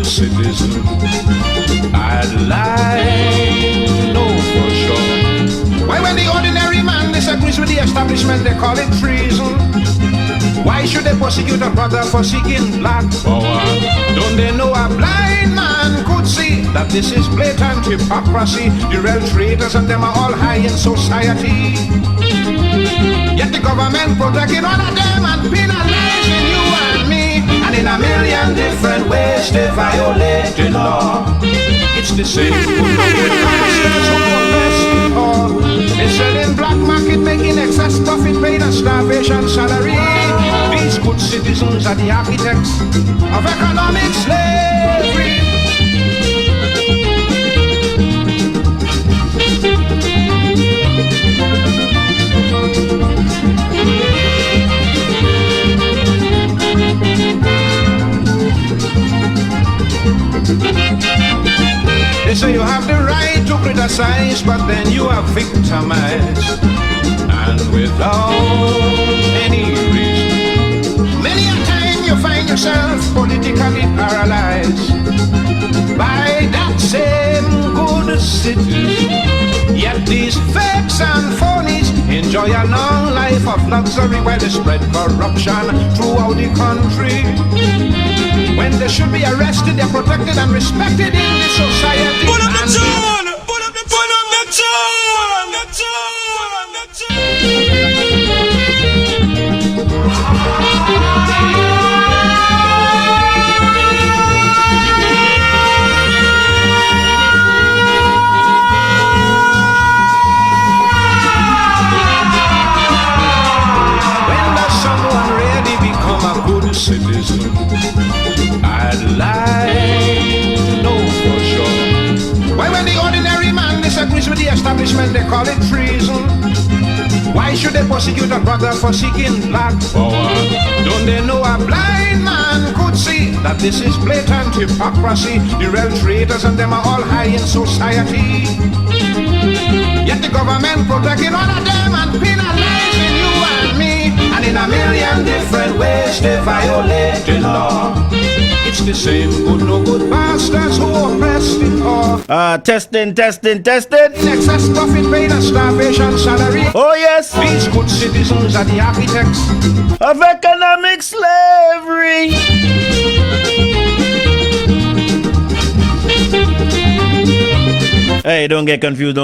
good citizen. I'd like to know for sure. Why when the ordinary man disagrees with the establishment, they call it treason? Why should they persecute a brother for seeking black power? Don't they know a blind man could see that this is blatant hypocrisy? The real traitors and them are all high in society. Yet the government protecting all of them and penalizing you and me. And in a million different ways they violate the law. It's the same masters who oppress the poor. They sell in black market, making excess profit, paying a starvation salary. These good citizens are the architects of economic slavery. They say you have the right to criticize, but then you are victimized, and without any reason. Many a time you find yourself politically paralyzed by that same good citizen. Yet these fakes and phonies enjoy a long life of luxury while they spread corruption throughout the country. When they should be arrested, they're protected and respected in this society. Pull up the tune! Pull up the When does someone really become a good citizen? I'd like to know for sure. Why when the ordinary man disagrees with the establishment, they call it treason? Why should they persecute a brother for seeking black power? Don't they know a blind man could see that this is blatant hypocrisy? The real traitors and them are all high in society. Yet the government protecting all of them and penalizing you and me. And in a million different ways they violate the law. It's the same good no good bastards who oppress the poor. Testing. In excess profit, paid a starvation salary. Oh yes, These good citizens are the architects of economic slavery. Hey, don't get confused.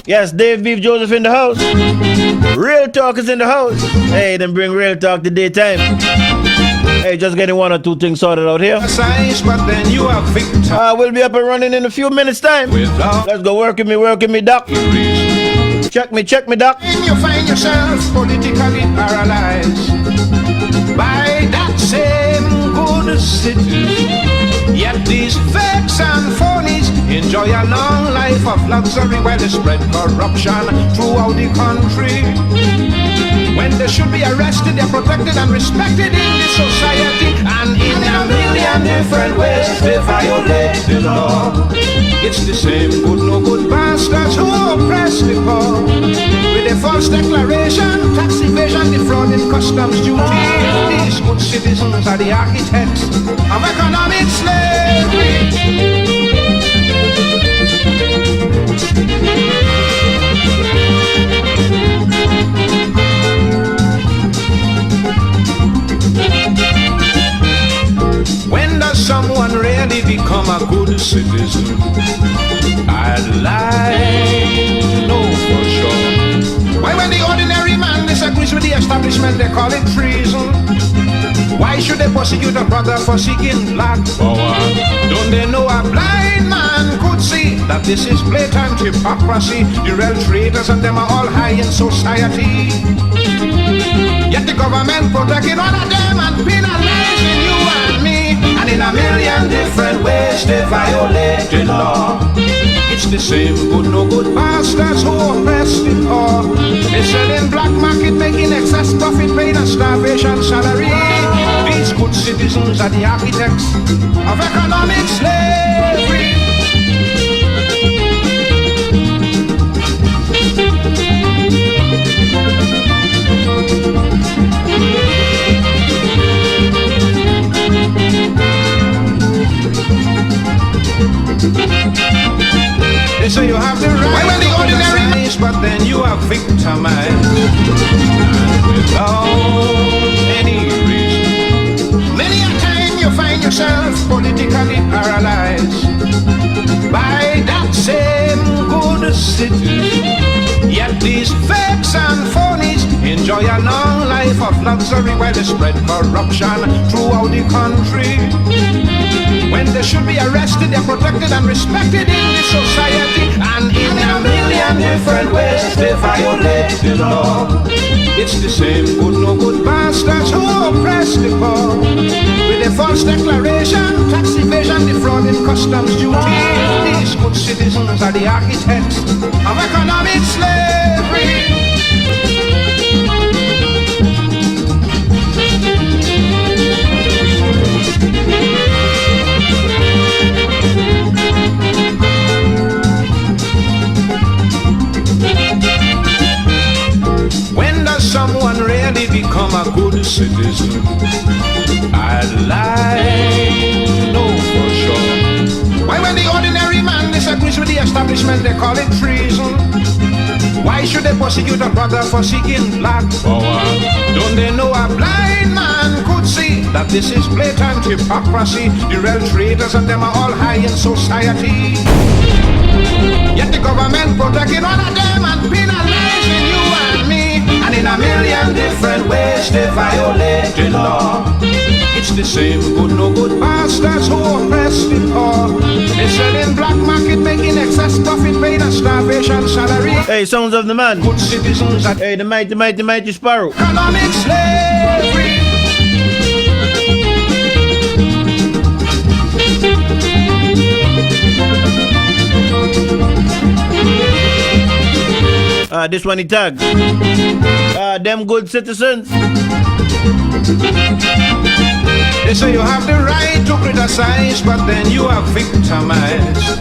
Yes, Dave Beef Joseph in the house. Real Talk is in the house. Hey, then bring Real Talk to daytime. Hey, just getting one or two things sorted out here. but then you are victim. We'll be up and running in a few minutes time. Without Let's go work with me, doc. reason. Check me, doc. And you find yourself politically paralyzed by that same good citizen. Yet these fakes and phonies enjoy a long life of luxury while they spread corruption throughout the country. When they should be arrested, they're protected and respected in this society. And in a million different ways they violate the law. It's the same good no good bastards who oppress the poor. With a false declaration, tax evasion, defrauding customs duty. These good citizens are the architects of economic slavery. When does someone really become a good citizen? I'd like to know for sure. Why when the ordinary man disagrees with the establishment, they call it treason? Why should they persecute a brother for seeking black power? Don't they know a blind man could see that this is blatant hypocrisy? The real traitors and them are all high in society. Yet the government protecting all of them and penalizing you and me. And in a million different ways they violate the law. It's the same good no good bastards who oppress the poor. They sell in black market, making excess profit, paying a starvation salary. These good citizens are the architects of economic slavery. cities. Yet these fakes and phonies enjoy a long life of luxury while they spread corruption throughout the country. When they should be arrested, they're protected and respected in this society. And in a million different ways they violate the law. It's the same good no good bastards who oppress the poor. With a false declaration, tax evasion, defrauding customs duty. These good citizens are the architects of economic slavery. When does someone really become a good citizen? I'd like to know for sure. Why when the ordinary man disagrees with the establishment they call it treason? Why should they persecute a brother for seeking black power? Don't they know a blind man could see that this is blatant hypocrisy? The real traitors and them are all high in society. Yet the government protecting all of them and penalizing you and me. And in a million different ways they violate the law. It's the same good no good bastards who oppress the poor. They sell in black market making excess profit, paying a starvation salary. Hey, sons of the man. Good citizens at Hey, the mighty Sparrow. economic slavery. This one he tagged. Them good citizens. They say you have the right to criticize, but then you are victimized.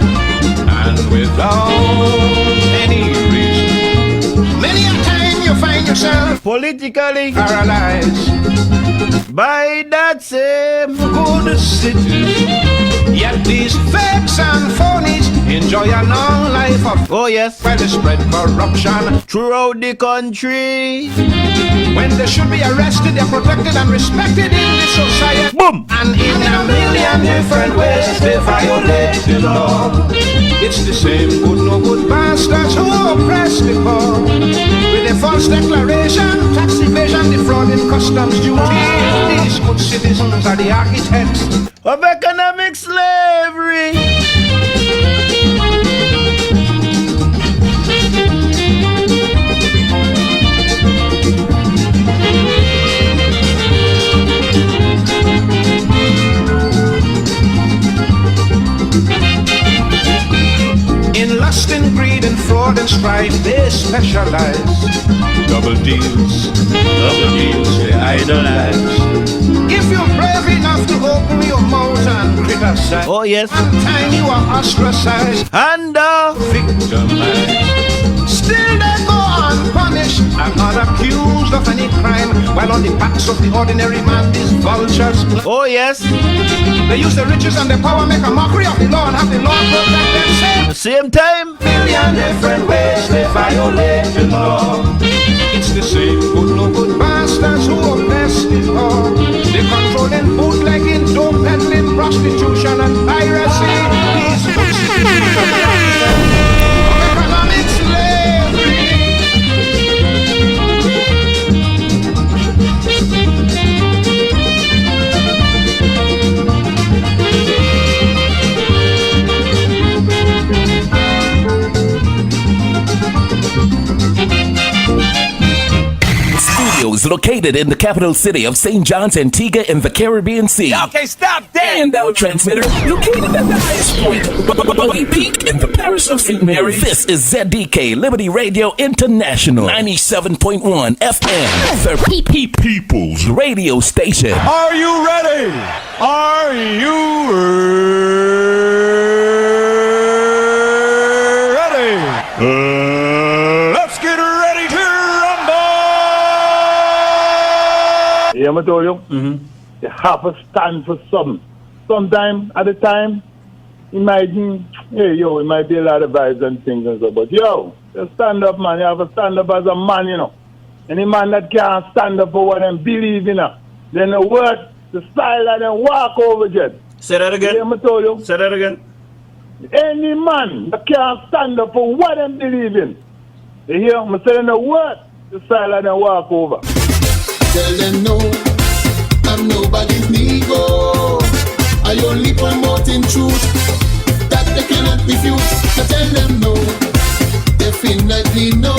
And without any reason, many a time you find yourself Politically paralyzed by that same good city. Yet these fakes and phonies enjoy a long life of oh yes where they spread corruption. throughout the country. When they should be arrested, they're protected and respected in this society. Boom! And in a million different ways they violate the law. It's the same good no good bastards who oppress the poor. With a false declaration, tax evasion, defrauding customs duty. These good citizens are the architects Of economic slavery. in lust and greed and fraud and strife. They specialize. Double deals, they idolize. If you're brave enough to open your mouth and criticize, Oh yes. one time you are ostracized, And victimized. Still they go unpunished and unaccused of any crime, while on the backs of the ordinary man these vultures. oh yes. They use the riches and the power, make a mockery of the law and have the law protect themselves. Same time. Million different ways they violate the law. It's the same good no good bastards who oppress the poor. They controlling bootlegging, dope peddling, prostitution and piracy. These good citizens of economic slavery. Studios located in the capital city of St. John's, Antigua in the Caribbean Sea. Okay, stop that. And our transmitter located at the highest point, Buggy Peak in the parish of St. Mary. This is ZDK Liberty Radio International 97.1 FM, the People's Radio Station. Are you ready? Are you ready? Let's get ready to rumble. Yeah, I told you, you have to stand for something. Sometime at a time, imagine, hey, yo, it might be a lot of vibes and things and stuff, but yo, just stand up, man. You have to stand up as a man, you know. Any man that can't stand up for what they believe in, then the word, the style that they walk over just. Say that again. Yeah, I told you. Say that again. Any man that can't stand up for what them believe in. You hear? I'm saying a word. Just silent and walk over. Tell them no, I'm nobody's Negro. I only promoting truth that they cannot refute. I tell them no, definitely no,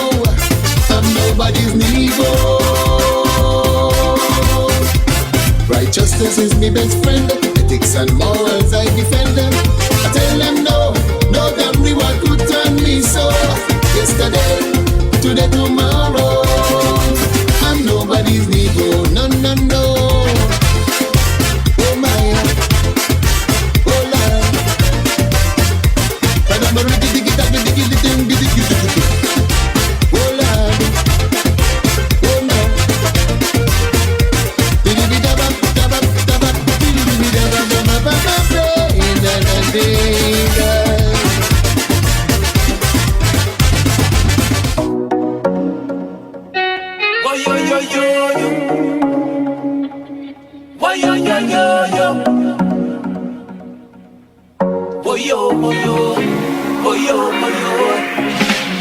I'm nobody's Negro. Righteousness is my best friend. Ethics and morals I defend them. I tell them no, no damn reward could turn me so. Yesterday, today, tomorrow, I'm nobody's Negro. No, no, no. Oh my, oh Lord. But I'm already digging that, digging the thing, digging the thing. Oh Lord, oh no.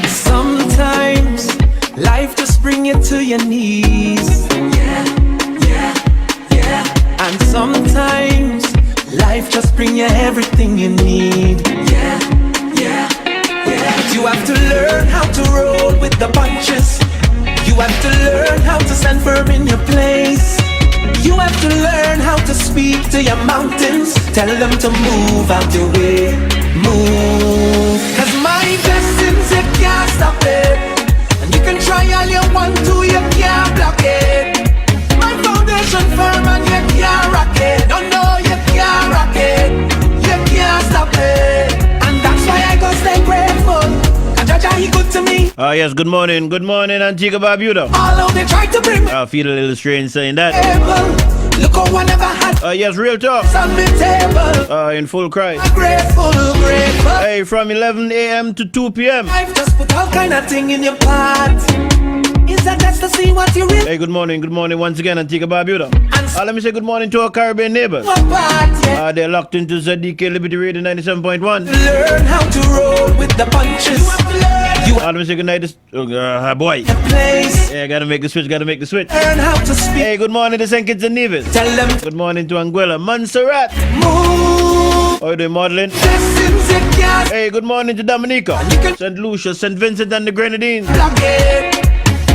Sometimes life just bring you to your knees. And sometimes life just bring you everything you need. You have to learn how to roll with the punches. You have to learn how to stand firm in your place. You have to learn how to speak to your mountains. Tell them to move out your way. Move. Cause my blessings, you can't stop it. And you can try all you want to, you can't block it. My foundation firm and you can't rock it. No, no, you can't rock it. You can't stop it. And that's why I go stay grateful. And Jaja, he good to me. Yes, good morning, Antigua Barbuda. Although they tried to bring me I feel a little strange saying that. look how I never had Yes, real talk. on the table. In full cry. Grateful, grateful. Hey, from 11 a.m. to 2 p.m. I've just put all kind of thing in your pot. Is that just to see what you really Hey, good morning once again, Antigua Barbuda. Let me say good morning to our Caribbean neighbors. want, yeah. They're locked into ZDK Liberty Radio 97.1. Learn how to roll with the punches. You have Let me say good night, boy. to place. Yeah, gotta make the switch. Learn how to speak. Hey, good morning to St. Kitts and Nevis. Tell them Good morning to Anguilla. Montserrat. move. How you doing, modeling? Blessings you can't Hey, good morning to Dominica. St. Lucia, St. Vincent and the Grenadines. block it.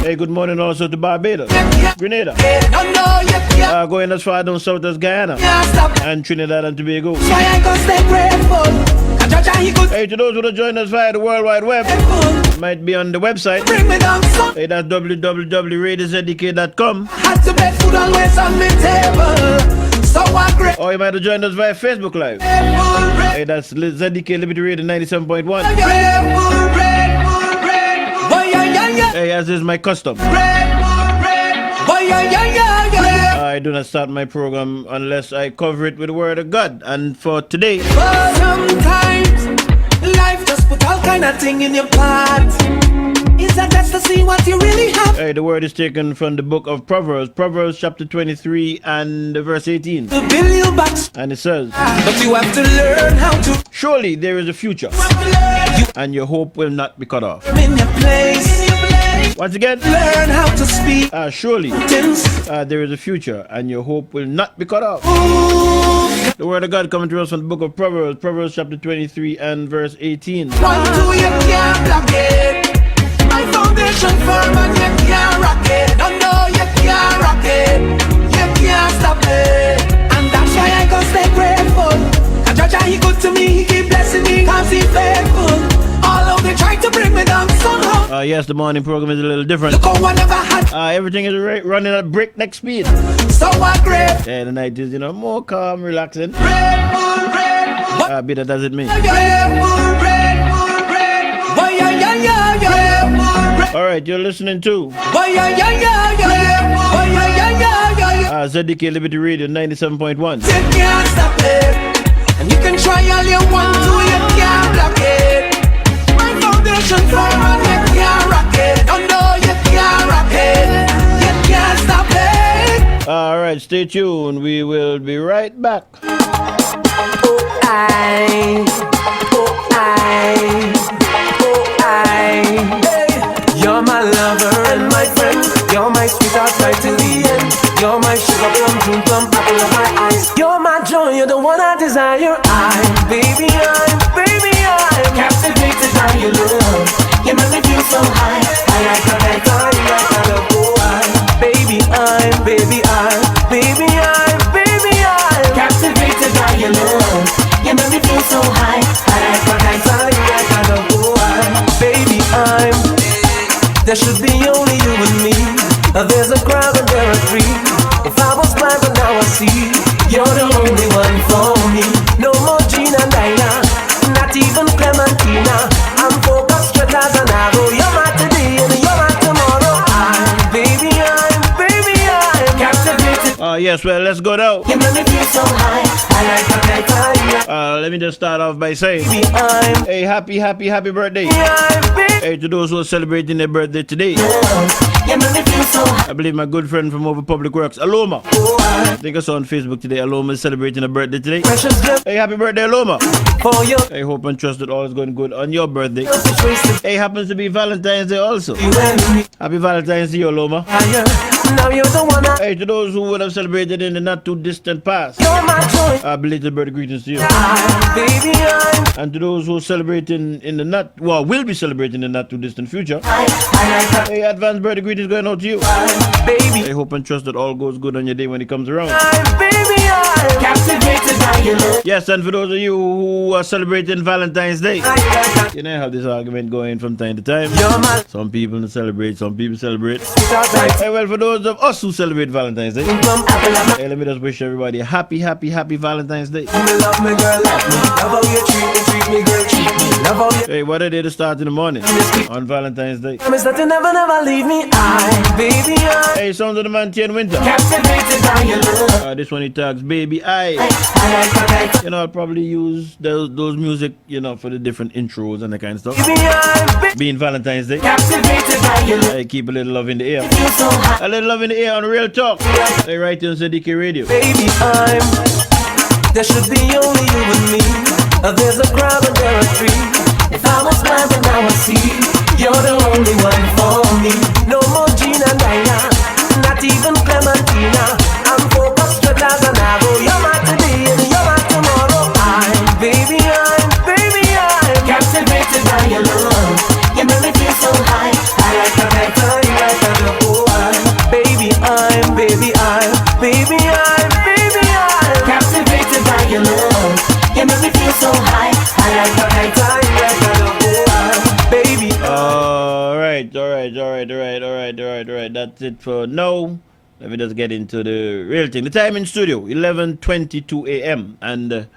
Hey, good morning also to Barbados. Grenada. No, no, you can't Going as far down south as Guyana. stop. And Trinidad and Tobago. That's why I go stay grateful. And Jaja, he good. Hey, to those who have joined us via the World Wide Web, Grateful. might be on the website. Bring me down, son. Hey, that's www.radiozedk.com. Had to bed food always on the table. So I'm grateful. Or you might have joined us via Facebook Live. Hey, that's ZDK Liberty Radio 97.1. Hey, as is my custom, I do not start my program unless I cover it with the Word of God. And for today, Sometimes life just put all kind of thing in your pot. Is that just to see what you really have? hey, the word is taken from the book of Proverbs chapter 23 and verse 18. To build you back, And it says, but you have to learn how to surely there is a future, and your hope will not be cut off. in your place. Once again, Learn how to speak surely things. there is a future, and your hope will not be cut off. The word of God coming to us from the book of Proverbs chapter 23 and verse 18. 1, 2, you can't block it. My foundation firm and you can't rock it. No, no, you can't rock it. You can't stop it. And that's why I go stay grateful. And Jaja, he good to me, he keep blessing me, cause he faithful. Although they try to bring me down somehow. Yes, the morning program is a little different. Look how I never had. Everything is running at breakneck speed. So I'm grateful. Yeah, the night is, more calm, relaxing. Grateful. Bitter does it mean. All right, you're listening to ZDK Liberty Radio 97.1. You can't stop it. And you can try all you want to, you can't block it. My foundation firm and you can't rock it. No, no, you can't rock it. You can't stop it. All right, stay tuned. We will be right back. Oh, Yes, well, let's go now. You make me feel so high. I like the night. Let me just start off by saying, hey, happy birthday. Hey, to those who are celebrating their birthday today. You make me feel so high. I believe my good friend from over Public Works, Aloma. I think I saw on Facebook today, Aloma is celebrating a birthday today. Precious gift Hey, happy birthday, Aloma. for you. I hope and trust that all is going good on your birthday. Hey, happens to be Valentine's Day also. You and me Happy Valentine's Day, Aloma. higher. Now you're the one Hey, to those who would have celebrated in the not too distant past, you're my choice. belated birthday greetings to you. Baby, I'm And to those who are celebrating in the not, well, will be celebrating in the not too distant future, I like her. hey, advanced birthday greetings going out to you. Baby, I hope and trust that all goes good on your day when it comes around. I'm captivated by your love. Yes, and for those of you who are celebrating Valentine's Day, I like her. you know, I have this argument going from time to time. You're my Some people don't celebrate, some people celebrate. sweetheart. Right Hey, well, for those of us who celebrate Valentine's Day, from apple of my hey, let me just wish everybody a happy Valentine's Day. me love me, girl, love me. Love how you treat me, girl, treat me. Love how you Hey, what a day to start in the morning on Valentine's Day. promise that you never leave me. Baby, I'm Hey, sounds of the man Tien Winter. captivated by your love. This one he tags Baby I. I like her right. You know, I'll probably use those music, you know, for the different intros and that kind of stuff. Baby, I'm Being Valentine's Day, captivated by your love. hey, keep a little love in the air. Feel so high. A little love in the air on Real Talk. Hey, right here on ZDK Radio. Baby, there should be only you and me. There's a crowd and there are three. If I was blind, but now I see you're the only one for me. No more Gina, Diana, not even Clementina. I'm focused straight as an arrow. You're my today and you're my tomorrow. Baby, I'm captivated by your love. You make me feel so high. I like the night time, like the whole baby, I'm captivated by your love. You make me feel so high. I like the night time, like the whole baby. All right. That's it for now. Let me just get into the real thing. The time in studio, 11:22 a.m. And,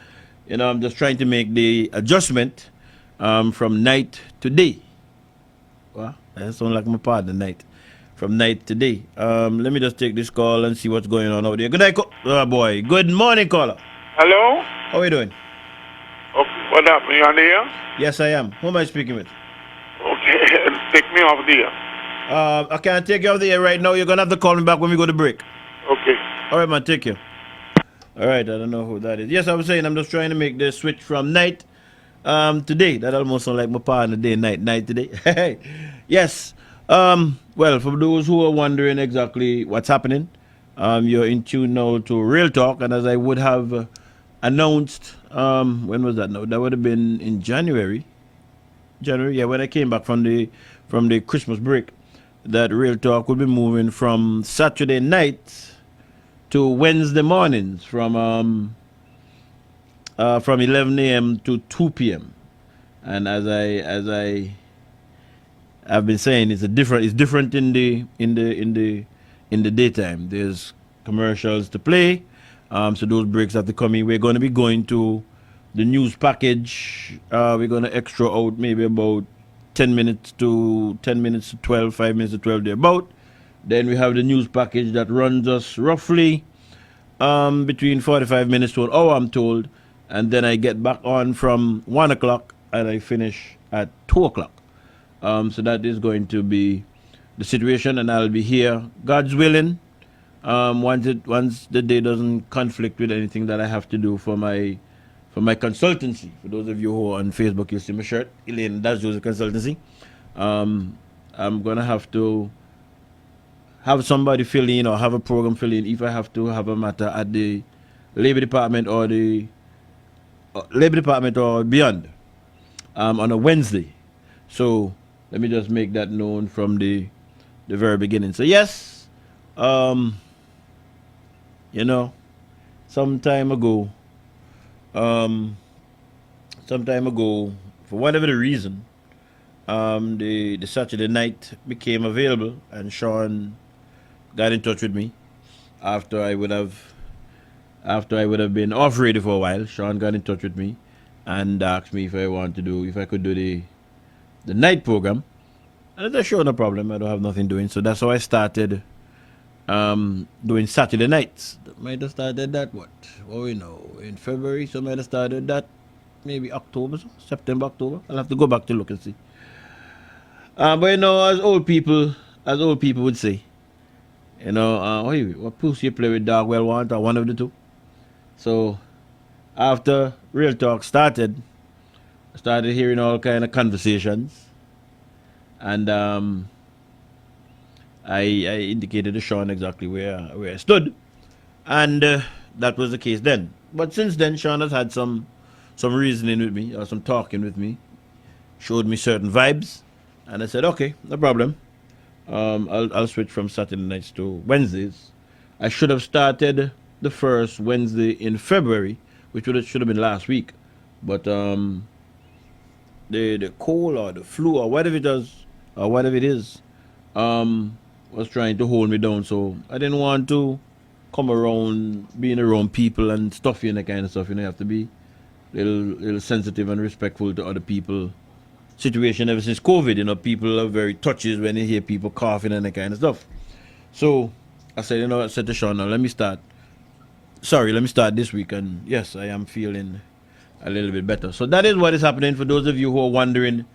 you know, I'm just trying to make the adjustment from night to day. Well, that sounds like my partner, night. From night to day. Let me just take this call and see what's going on over there. Good night, oh boy. Good morning, caller. Hello? How are you doing? Oh, what up? You on there? Yes, I am. Who am I speaking with? Okay, take me off there. I can't take you off the air right now. You're going to have to call me back when we go to break. Okay. All right, man. Take care. All right. I don't know who that is. Yes, I was saying I'm just trying to make the switch from night to day. That almost sounds like my partner day, night to day. Yes. Well, for those who are wondering exactly what's happening, you're in tune now to Real Talk. And as I would have announced, when was that now? That would have been in January. Yeah, when I came back from the Christmas break, that Real Talk will be moving from Saturday night to Wednesday mornings from 11 a.m. to 2 p.m. And as I've been saying, it's different in the daytime. There's commercials to play, so those breaks have to come in. We're going to be going to the news package. We're going to extra out maybe about 10 minutes to 12, 5 minutes to 12 thereabout. Then we have the news package that runs us roughly between 45 minutes to an hour, I'm told. And then I get back on from 1 o'clock and I finish at 2 o'clock. So that is going to be the situation, and I'll be here, God's willing, once the day doesn't conflict with anything that I have to do for my consultancy. For those of you who are on Facebook, you'll see my shirt, Elaine, that's Joseph Consultancy. I'm gonna have to have somebody fill in or have a program fill in if I have to have a matter at the Labor Department or the Labor Department or beyond on a Wednesday. So let me just make that known from the very beginning. So yes, you know, some time ago, for whatever the reason, the Saturday night became available, and Sean got in touch with me after I would have been off radio for a while. Sean got in touch with me and asked me if I could do the night program. And I said, sure, no problem. I don't have nothing doing. So that's how I started doing Saturday nights. Might have started that, what we know, in February, so might have started that maybe October, September, October. I'll have to go back to look and see. But you know, as old people would say, you know, what pussy you play with, dog well want, or one of the two. So after Real Talk started, I started hearing all kind of conversations, and I indicated to Sean exactly where I stood, and that was the case then. But since then, Sean has had some reasoning with me, or some talking with me, showed me certain vibes, and I said, okay, no problem. I'll switch from Saturday nights to Wednesdays. I should have started the first Wednesday in February, which should have been last week, but the cold or the flu or whatever it is, was trying to hold me down, so I didn't want to come around being around people and stuff and that kind of stuff. You know, you have to be a little sensitive and respectful to other people. Situation ever since COVID, you know, people are very touchy when they hear people coughing and that kind of stuff. So I said, you know, I said to Sean, now let me start this week, and yes, I am feeling a little bit better. So that is what is happening. For those of you who are wondering,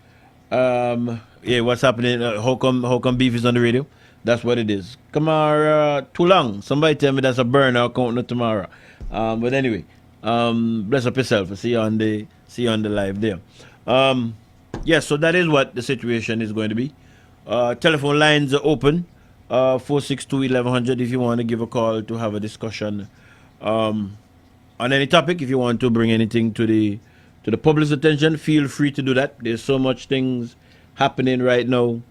what's happening? How come beef is on the radio? That's what it is. Kamara too long. Somebody tell me that's a burner counting tomorrow. But anyway, bless up yourself. See you on the live there. Yes, so that is what the situation is going to be. Telephone lines are open. 462-1100 if you want to give a call to have a discussion on any topic. If you want to bring anything to the public's attention, feel free to do that. There's so much things happening right now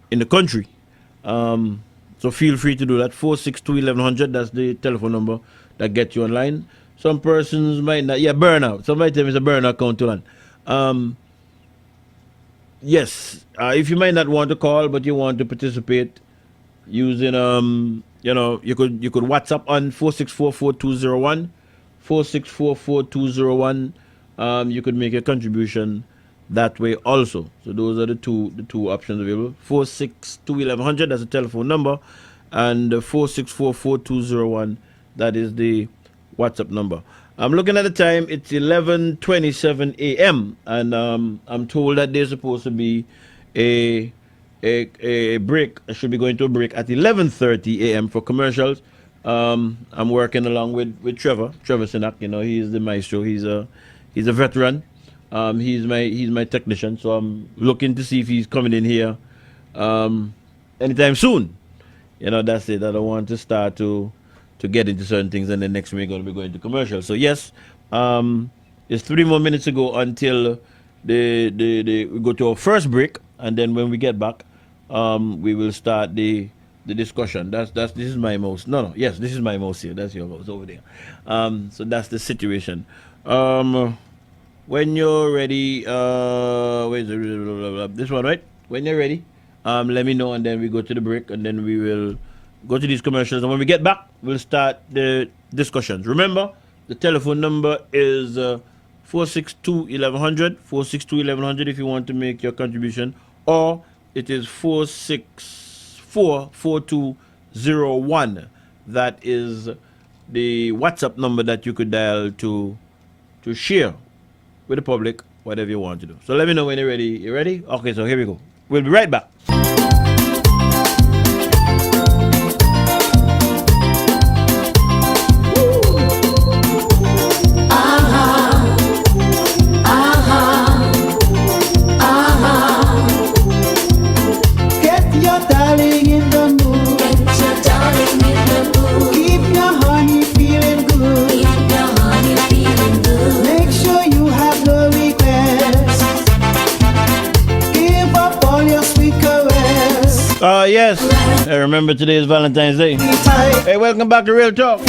in the country. So feel free to do that. 462-1100, that's the telephone number that gets you online. Some persons might not, burnout. Somebody tell me it's a burnout count to land. Yes, if you might not want to call but you want to participate using you could WhatsApp on 464-4201, 464-4201. You could make a contribution that way also. So those are the two options available. 462-1100, that's the telephone number, and 464-4201, that is the WhatsApp number. I'm looking at the time, it's 11:27 a.m. and I'm told that there's supposed to be a break. I should be going to a break at 11:30 a.m. for commercials. I'm working along with Trevor Sinak. You know, he's the maestro. He's a veteran. He's my technician. So I'm looking to see if he's coming in here anytime soon. You know, that's it. I don't want to start to get into certain things, and then next week we're going to be going to commercial. So yes, it's 3 more minutes to go until we go to our first break, and then when we get back, we will start the discussion. This is my mouse. Yes, this is my mouse here. That's your mouse over there. So that's the situation. When you're ready, where's this one, right? When you're ready, let me know, and then we go to the break, and then we will go to these commercials, and when we get back, we'll start the discussions. Remember, the telephone number is 462-1100, 462-1100 if you want to make your contribution, or it is 464-4201. That is the WhatsApp number that you could dial to share with the public whatever you want to do. So let me know when you're ready. You ready? Okay, so here we go. We'll be right back. Yes, I remember today is Valentine's Day. Hey, welcome back to Real Talk.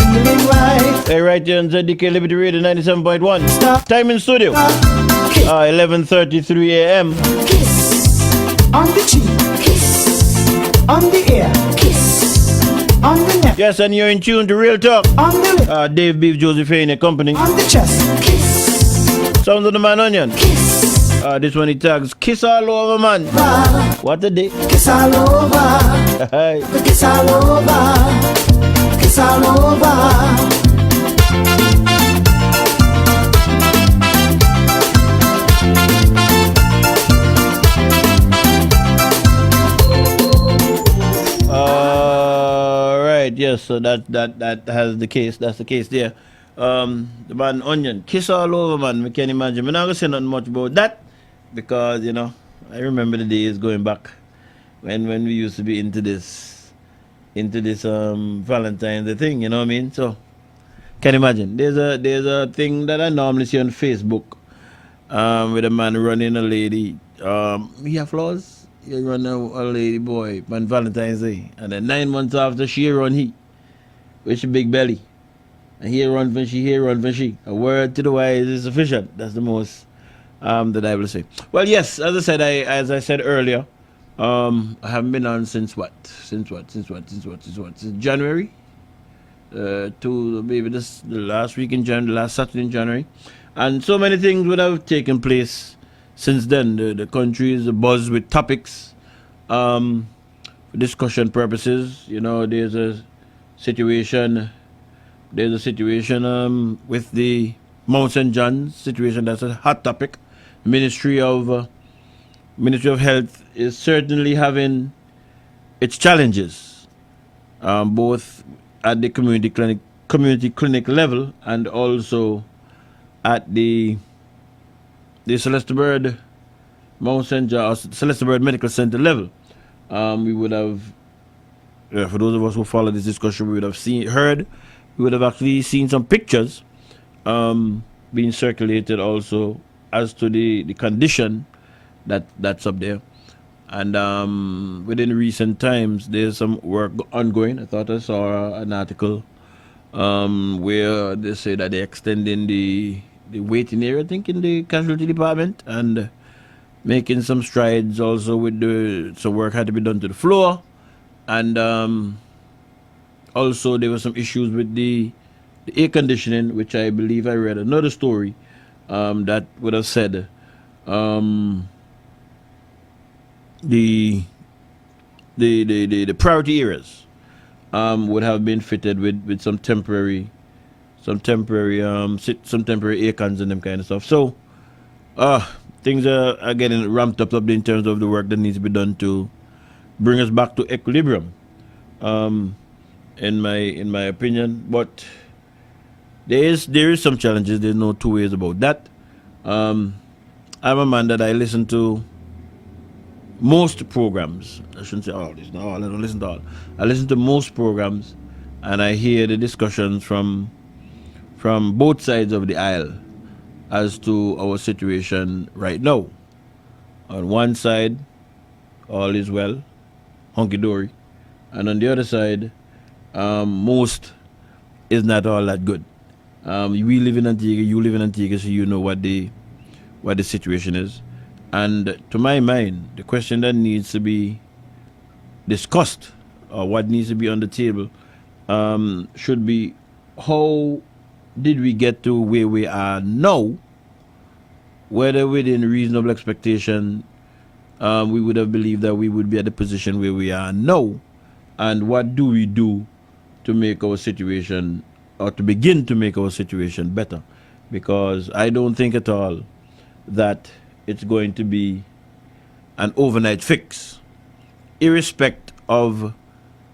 Hey, right here on ZDK Liberty Radio 97.1. Time in studio, 11:33 a.m. Kiss on the cheek, kiss on the ear, kiss on the neck. Yes, and you're in tune to Real Talk. On the lip, Dave Beef, Josephine and company. on the chest, kiss. Sounds of the Man Onion. Kiss This one he tags Kiss All Over, man. What a day. Kiss all over. Hey. Kiss all over. Kiss all over. Right, yes, so that has the case. That's the case there. The man Onion, Kiss All Over, man. We can't imagine. I'm not gonna say nothing much about that because I remember the days going back when we used to be into this Valentine's thing. You know what I mean? So can't imagine. There's a thing that I normally see on Facebook with a man running a lady. He have flaws. You run a lady boy on Valentine's Day, and then 9 months after she run he with she big belly, and he run for she, here run for she. A word to the wise is sufficient. That's the most that I will say. Well, yes, as I said earlier, I haven't been on since January. To maybe the last week in January, last Saturday in January, and so many things would have taken place. Since then, the country is abuzz with topics, for discussion purposes. There's a situation with the Mount St. John's situation. That's a hot topic. Ministry of Health is certainly having its challenges, both at the community clinic level and also at the Celeste Bird Mount St. John, Celeste Bird Medical Center level. We would have, for those of us who follow this discussion, we would have we would have actually seen some pictures being circulated also as to the condition that's up there. And within recent times, there's some work ongoing. I thought I saw an article where they say that they're extending the waiting area, I think, in the casualty department, and making some strides also with some work had to be done to the floor, and also there were some issues with the air conditioning, which I believe I read another story that would have said the priority areas would have been fitted with some temporary air cons and them kind of stuff. So things are getting ramped up in terms of the work that needs to be done to bring us back to equilibrium, in my opinion. But there is some challenges. There's no two ways about that. I'm a man that I listen to most programs. I shouldn't say all. It's not all. I don't listen to all. I listen to most programs, and I hear the discussions from both sides of the aisle as to our situation right now. On one side, all is well, hunky-dory, and on the other side, most is not all that good. We live in Antigua, you live in Antigua, so you know what the situation is. And to my mind, the question that needs to be discussed, or what needs to be on the table, should be, how did we get to where we are now? Whether within reasonable expectation, we would have believed that we would be at the position where we are now, and what do we do to make our situation, or to begin to make our situation better? Because I don't think at all that it's going to be an overnight fix, irrespective of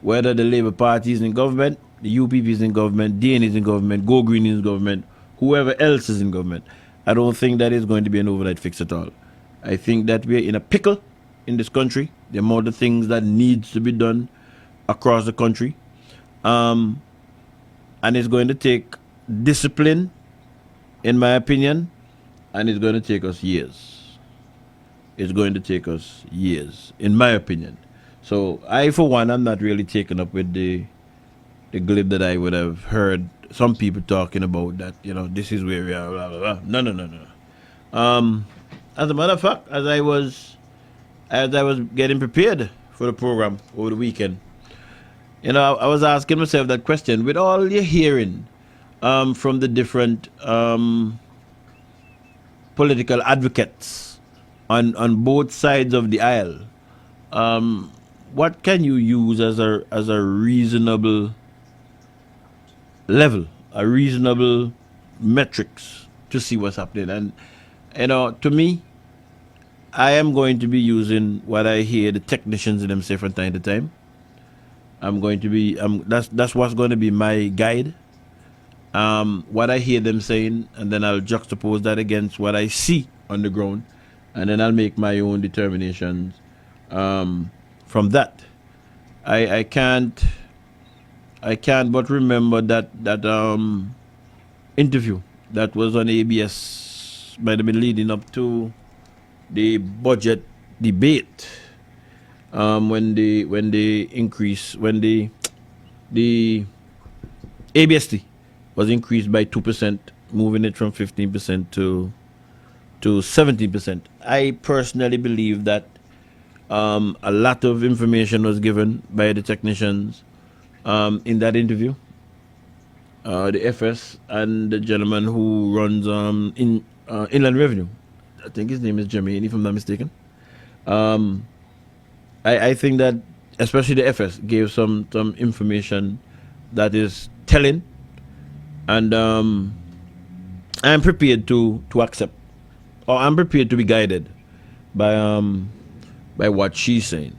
whether the Labour Party is in government, the UPP is in government, DN is in government, Go Green is in government, whoever else is in government. I don't think that is going to be an overnight fix at all. I think that we're in a pickle in this country. There are more the things that needs to be done across the country. And it's going to take discipline, in my opinion, and it's going to take us years. It's going to take us years, in my opinion. So I, for one, I'm not really taken up with the glib that I would have heard some people talking about, that, this is where we are, blah, blah, blah. No. As a matter of fact, as I was getting prepared for the program over the weekend, I was asking myself that question. With all you're hearing from the different political advocates on both sides of the aisle, what can you use as a reasonable level, a reasonable metrics to see what's happening? And to me, I am going to be using what I hear the technicians in them say from time to time. I'm going to be that's what's going to be my guide. What I hear them saying, and then I'll juxtapose that against what I see on the ground, and then I'll make my own determinations from that. I can't but remember that interview that was on ABS by the leading up to the budget debate, when the ABST was increased by 2%, moving it from 15% to 17%. I personally believe that a lot of information was given by the technicians in that interview. The FS and the gentleman who runs Inland Revenue, I think his name is Jermaine, if I'm not mistaken. I think that especially the FS gave some information that is telling, and I'm prepared to accept, or I'm prepared to be guided by what she's saying,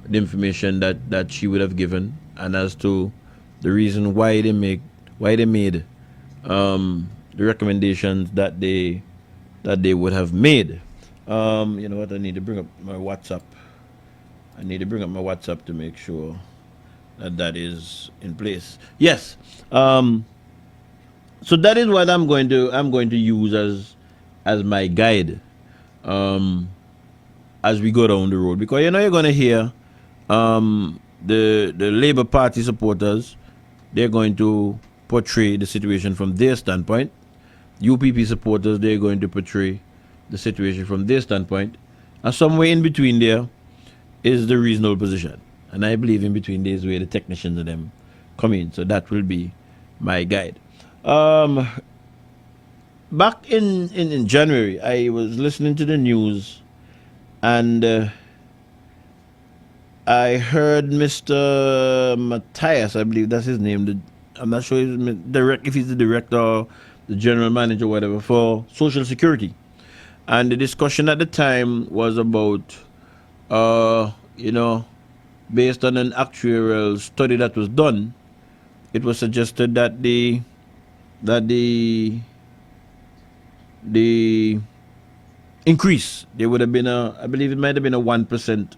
the information that she would have given, and as to the reason why they made the recommendations that they would have made. You know what? I need to bring up my WhatsApp. To make sure that is in place. Yes. So that is what I'm going to use as my guide as we go down the road, because you're going to hear the Labour Party supporters. They're going to portray the situation from their standpoint. UPP supporters, they're going to portray the situation from their standpoint, and somewhere in between there is the reasonable position. And I believe in between there is where the technicians and them come in. So that will be my guide. Back in January, I was listening to the news, and I heard Mr. Matthias, I believe that's his name. I'm not sure if he's the director or the general manager or whatever for Social Security. And the discussion at the time was about, based on an actuarial study that was done, it was suggested that the increase, there would have been I believe it might have been a 1%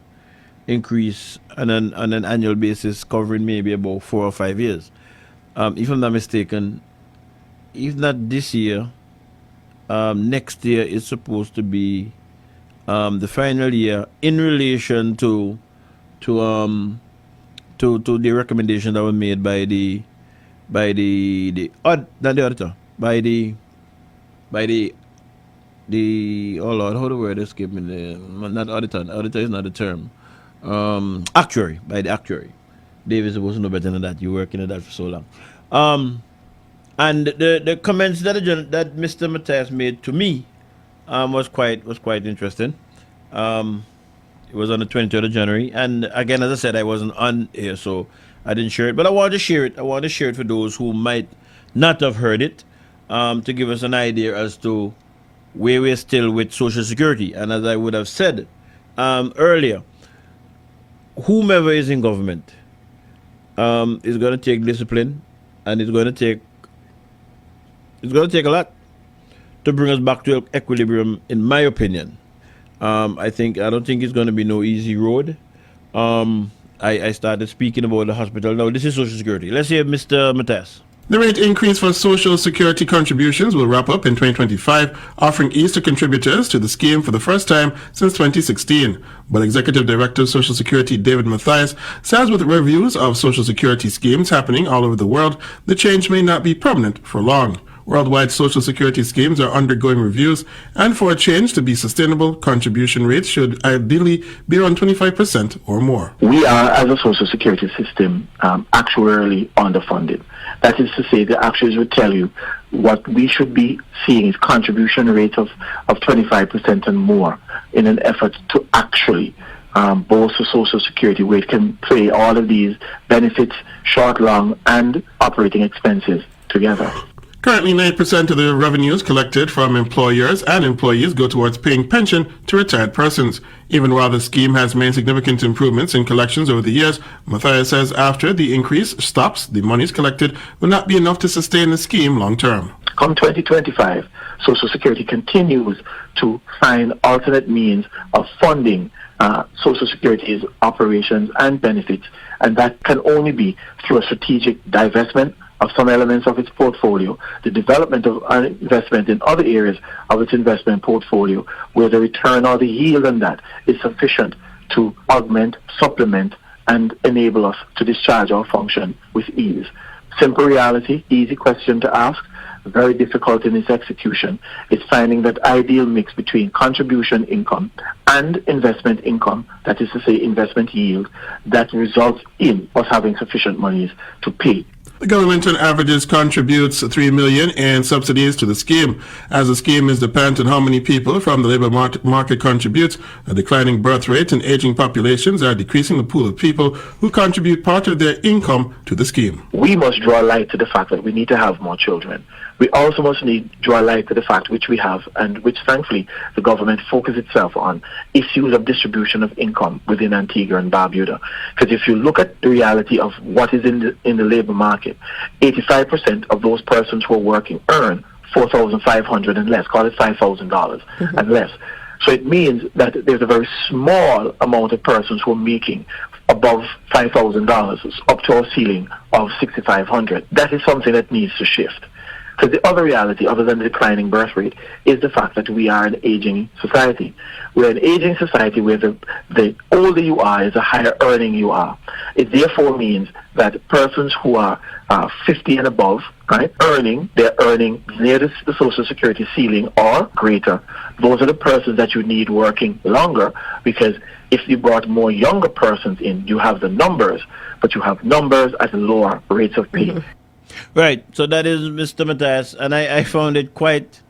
increase on an annual basis, covering maybe about 4 or 5 years. If I'm not mistaken, if not this year, next year is supposed to be the final year in relation to the recommendation that were made by the auditor, oh Lord, how the word escaped me? Not auditor. Auditor is not the term. Actuary, by the actuary. Dave is supposed to know better than that. You working at that for so long. And the comments that Mr. Matthias made to me was quite interesting. It was on the 23rd of January, and again, as I said, I wasn't on here, so I didn't share it. But I wanted to share it. I wanted to share it for those who might not have heard it, to give us an idea as to where we're still with Social Security. And as I would have said earlier, whomever is in government is going to take discipline, and it's going to take a lot to bring us back to equilibrium, in my opinion. I don't think it's going to be no easy road. I started speaking about the hospital. Now, this is Social Security. Let's hear Mr. Matthias. The rate increase for Social Security contributions will wrap up in 2025, offering ease to contributors to the scheme for the first time since 2016. But Executive Director of Social Security David Matthias says with reviews of Social Security schemes happening all over the world, the change may not be permanent for long. Worldwide Social Security schemes are undergoing reviews, and for a change to be sustainable, contribution rates should ideally be around 25% or more. We are, as a Social Security system, actuarially underfunded. That is to say, the actuaries would tell you what we should be seeing is contribution rates of 25% and more in an effort to actually bolster Social Security, where it can play all of these benefits, short, long, and operating expenses together. Currently, 9% of the revenues collected from employers and employees go towards paying pension to retired persons. Even while the scheme has made significant improvements in collections over the years, Matthias says after the increase stops, the monies collected will not be enough to sustain the scheme long term. Come 2025, Social Security continues to find alternate means of funding Social Security's operations and benefits, and that can only be through a strategic divestment of some elements of its portfolio, the development of investment in other areas of its investment portfolio, where the return or the yield on that is sufficient to augment, supplement, and enable us to discharge our function with ease. Simple reality, easy question to ask, very difficult in its execution, is finding that ideal mix between contribution income and investment income, that is to say investment yield, that results in us having sufficient monies to pay. The government on averages contributes $3 million in subsidies to the scheme. As the scheme is dependent on how many people from the labor market contribute, a declining birth rate and aging populations are decreasing the pool of people who contribute part of their income to the scheme. We must draw light to the fact that we need to have more children. We also must draw light to the fact which we have, and which thankfully the government focuses itself on, issues of distribution of income within Antigua and Barbuda. Because if you look at the reality of what is in the labor market, 85% of those persons who are working earn $4,500 and less, call it $5,000 and less. So it means that there's a very small amount of persons who are making above $5,000 up to a ceiling of $6,500. That is something that needs to shift. Because the other reality, other than the declining birth rate, is the fact that we are an aging society. We're an aging society where the older you are is the higher earning you are. It therefore means that persons who are 50 and above, right, they're earning near the Social Security ceiling or greater. Those are the persons that you need working longer, because if you brought more younger persons in, you have the numbers, but you have numbers at lower rates of pay. Right, so that is Mr. Matthias, and I found it quite,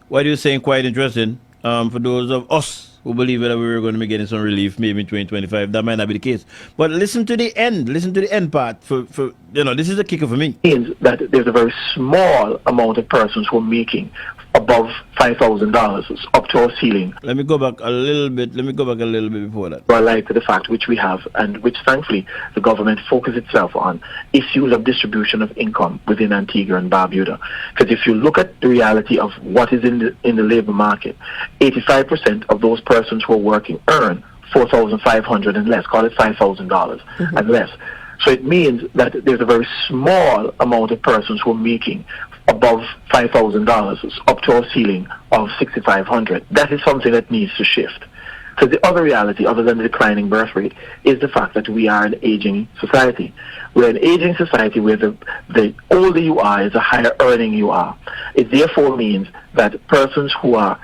what you're saying, quite interesting. For those of us who believe that we were going to be getting some relief maybe in 2025, that might not be the case. But listen to the end part. For this is a kicker for me. Means that there's a very small amount of persons who are making above $5,000 up to our ceiling. Let me go back a little bit before that. Draw light to the fact which we have, and which thankfully the government focuses itself on, issues of distribution of income within Antigua and Barbuda. Because if you look at the reality of what is in the labor market, 85% of those persons who are working earn $4,500 and less, call it $5,000 and less. So it means that there's a very small amount of persons who are making above $5,000 up to a ceiling of $6,500. That is something that needs to shift. Because the other reality, other than the declining birth rate, is the fact that we are an aging society. We're an aging society where the older you are is the higher earning you are. It therefore means that persons who are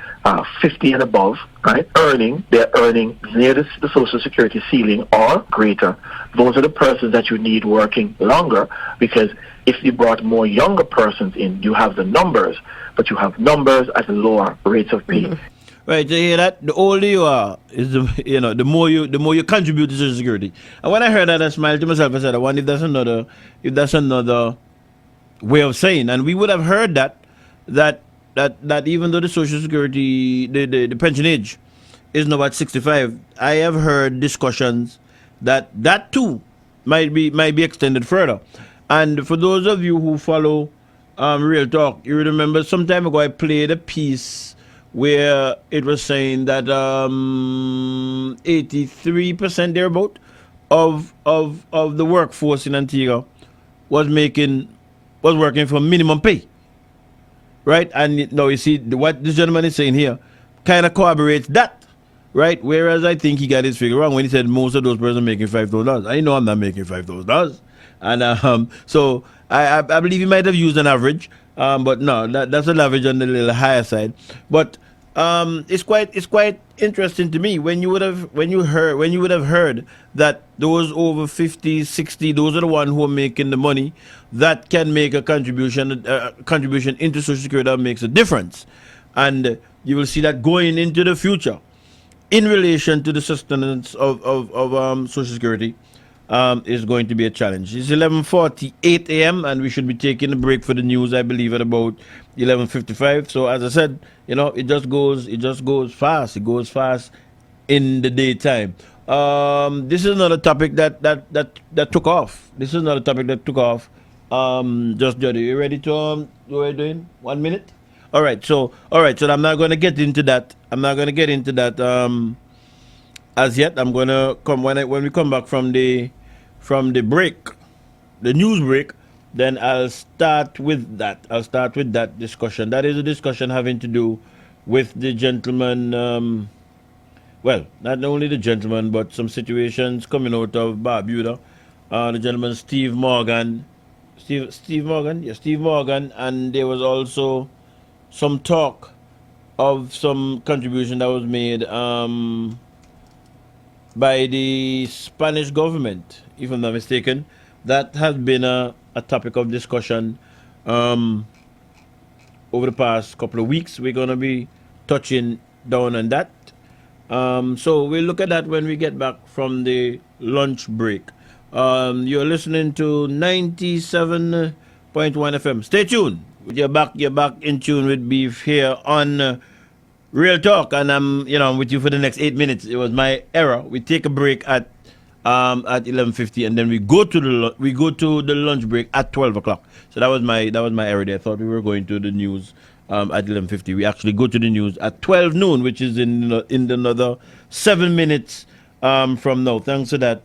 50 and above, right, they're earning near the Social Security ceiling or greater. Those are the persons that you need working longer, because if you brought more younger persons in, you have the numbers, but you have numbers at lower rates of pay. Right, you hear that? The older you are, is the more you contribute to Social Security. And when I heard that, I smiled to myself. I said, I wonder if that's another way of saying. And we would have heard that even though the Social Security, the pension age is now at 65, I have heard discussions that too might be extended further. And for those of you who follow Real Talk, you remember some time ago I played a piece where it was saying that 83% thereabout of the workforce in Antigua was working for minimum pay. Right? And now you see what this gentleman is saying here kind of corroborates that. Right? Whereas I think he got his figure wrong when he said most of those persons are making $5,000. I know I'm not making $5,000. And so I believe he might have used an average, but no, that's an average on the little higher side. But it's quite interesting to me when you would have heard that those over 50, 60, those are the ones who are making the money that can make a contribution into Social Security that makes a difference, and you will see that going into the future in relation to the sustenance of Social Security. Is going to be a challenge. It's 11:48 a.m. and we should be taking a break for the news, I believe, at about 11:55. So as I said, it just goes fast. It goes fast in the daytime. This is another topic that took off. Just Jody, you ready to what are you doing? 1 minute? All right. So I'm not going to get into that. As yet. I'm going to come when we come back from the break, the news break, then I'll start with that. Discussion. That is a discussion having to do with the gentleman, well, not only the gentleman, but some situations coming out of Barbuda. The gentleman Steve Morgan, and there was also some talk of some contribution that was made by the Spanish government, if I'm not mistaken. That has been a topic of discussion over the past couple of weeks. We're going to be touching down on that. So we'll look at that when we get back from the lunch break. You're listening to 97.1 FM. Stay tuned. You're back in tune with Beef here on Real Talk, and I'm with you for the next 8 minutes. It was my error. We take a break at 11:50, and then we go to the lunch break at 12 o'clock. So that was my error there. I thought we were going to the news at 11:50. We actually go to the news at 12 noon, which is in another 7 minutes from now. Thanks to that,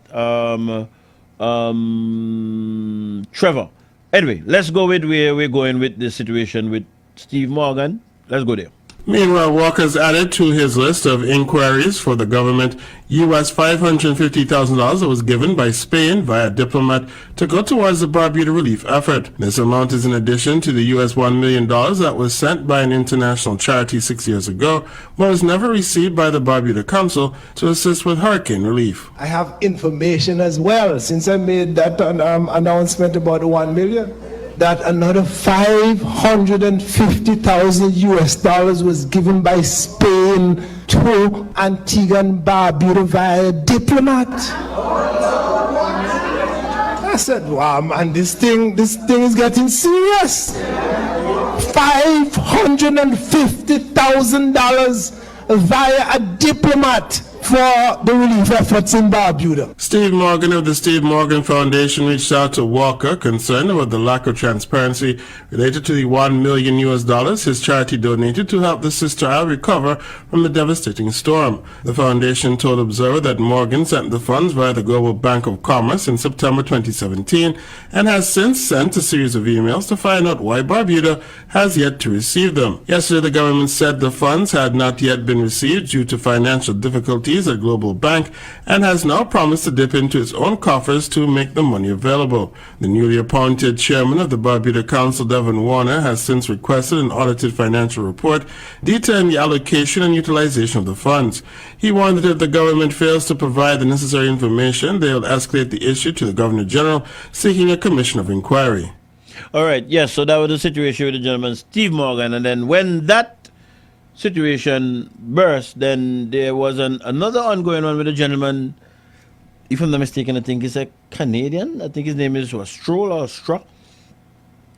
Trevor. Anyway, let's go with where we're going with the situation with Steve Morgan. Let's go there. Meanwhile, Walker's added to his list of inquiries for the government U.S. $550,000 that was given by Spain via diplomat to go towards the Barbuda relief effort. This amount is in addition to the U.S. $1 million that was sent by an international charity 6 years ago, but was never received by the Barbuda Council to assist with hurricane relief. I have information as well, since I made that announcement about the $1 million. That another $550,000 was given by Spain to Antigua and Barbuda via diplomat. I said, wow, man, this thing is getting serious. $550,000 via a diplomat for the relief efforts in Barbuda. Steve Morgan of the Steve Morgan Foundation reached out to Walker, concerned about the lack of transparency related to the $1 million his charity donated to help the Sister Isle recover from the devastating storm. The foundation told Observer that Morgan sent the funds via the Global Bank of Commerce in September 2017 and has since sent a series of emails to find out why Barbuda has yet to receive them. Yesterday, the government said the funds had not yet been received due to financial difficulties at Global Bank and has now promised to dip into its own coffers to make the money available. The newly appointed chairman of the Barbuda Council, Devon Warner, has since requested an audited financial report detailing the allocation and utilization of the funds. He warned that if the government fails to provide the necessary information, they will escalate the issue to the Governor General, seeking a commission of inquiry. All right, yes, so that was the situation with the gentleman Steve Morgan, and then when that situation burst, then there was another ongoing one with a gentleman, if I'm not mistaken, I think he's a Canadian. I think his name is Stroll or Stra.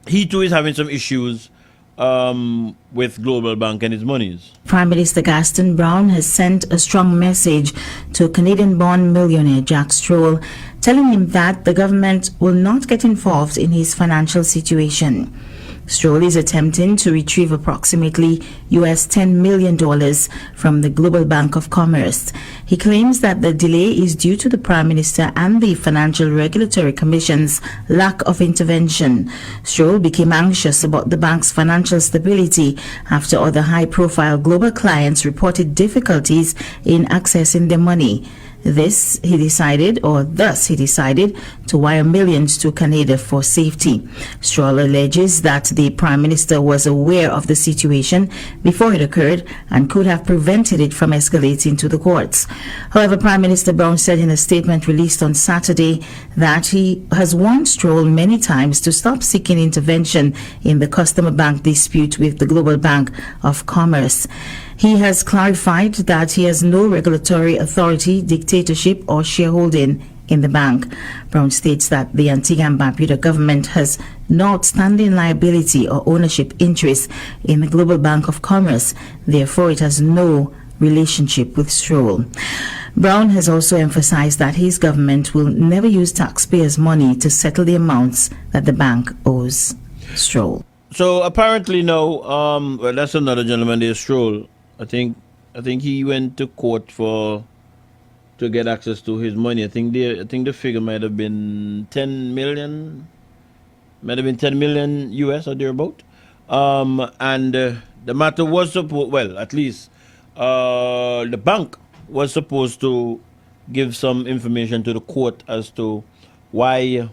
He too is having some issues with Global Bank and his monies. Prime Minister Gaston Brown has sent a strong message to Canadian-born millionaire Jack Stroll, telling him that the government will not get involved in his financial situation. Stroll is attempting to retrieve approximately US $10 million from the Global Bank of Commerce. He claims that the delay is due to the Prime Minister and the Financial Regulatory Commission's lack of intervention. Stroll became anxious about the bank's financial stability after other high-profile global clients reported difficulties in accessing their money. Thus he decided to wire millions to Canada for safety. Stroll alleges that the Prime Minister was aware of the situation before it occurred and could have prevented it from escalating to the courts. However, Prime Minister Brown said in a statement released on Saturday that he has warned Stroll many times to stop seeking intervention in the Customer Bank dispute with the Global Bank of Commerce. He has clarified that he has no regulatory authority, dictatorship, or shareholding in the bank. Brown states that the Antigua and Barbuda government has no outstanding liability or ownership interest in the Global Bank of Commerce. Therefore, it has no relationship with Stroll. Brown has also emphasized that his government will never use taxpayers' money to settle the amounts that the bank owes Stroll. So apparently now, well, that's another gentleman there, Stroll. I think he went to court to get access to his money. I think the figure might have been 10 million US or thereabout. And the matter was supposed, well, at least the bank was supposed to give some information to the court as to why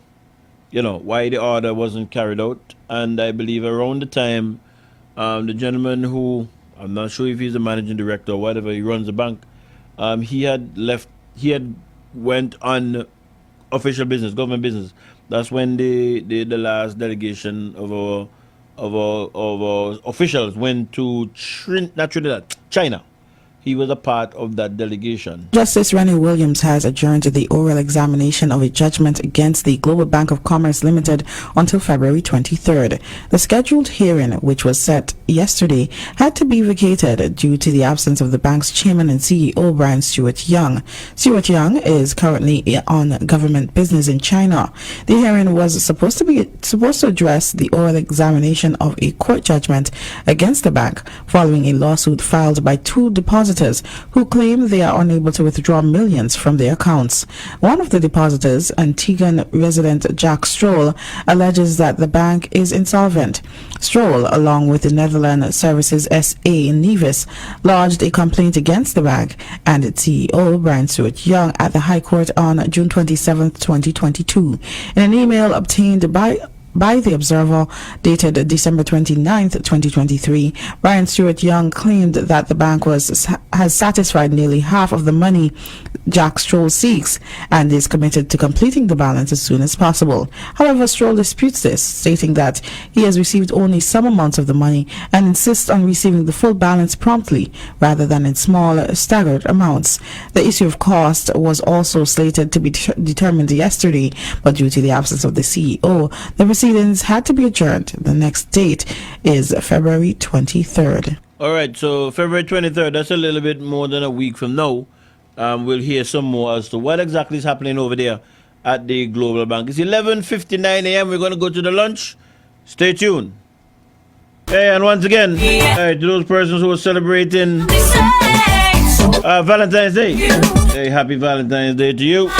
the order wasn't carried out. And I believe around the time, the gentleman who, I'm not sure if he's the managing director or whatever, he runs the bank, he had went on official business, government business. That's when the last delegation of our officials went to China. He was a part of that delegation. Justice Rennie Williams has adjourned the oral examination of a judgment against the Global Bank of Commerce Limited until February 23rd. The scheduled hearing, which was set yesterday, had to be vacated due to the absence of the bank's chairman and CEO, Brian Stewart Young. Stewart Young is currently on government business in China. The hearing was supposed to address the oral examination of a court judgment against the bank following a lawsuit filed by two depositors who claim they are unable to withdraw millions from their accounts. One of the depositors, Antiguan resident Jack Stroll, alleges that the bank is insolvent. Stroll, along with the Netherlands Services S.A. Nevis, lodged a complaint against the bank and its CEO, Brian Stewart Young, at the High Court on June 27, 2022. In an email obtained by the Observer, dated December 29, 2023, Brian Stewart Young claimed that the bank has satisfied nearly half of the money Jack Stroll seeks and is committed to completing the balance as soon as possible. However, Stroll disputes this, stating that he has received only some amounts of the money and insists on receiving the full balance promptly rather than in small, staggered amounts. The issue of cost was also slated to be determined yesterday, but due to the absence of the CEO, the proceedings had to be adjourned. The next date is February 23rd. All right, so February 23rd, that's a little bit more than a week from now. We'll hear some more as to what exactly is happening over there at the Global Bank. It's 11:59 a.m. We're going to go to the lunch. Stay tuned. Hey, and once again, hey, to those persons who are celebrating Valentine's Day, hey, happy Valentine's Day to you.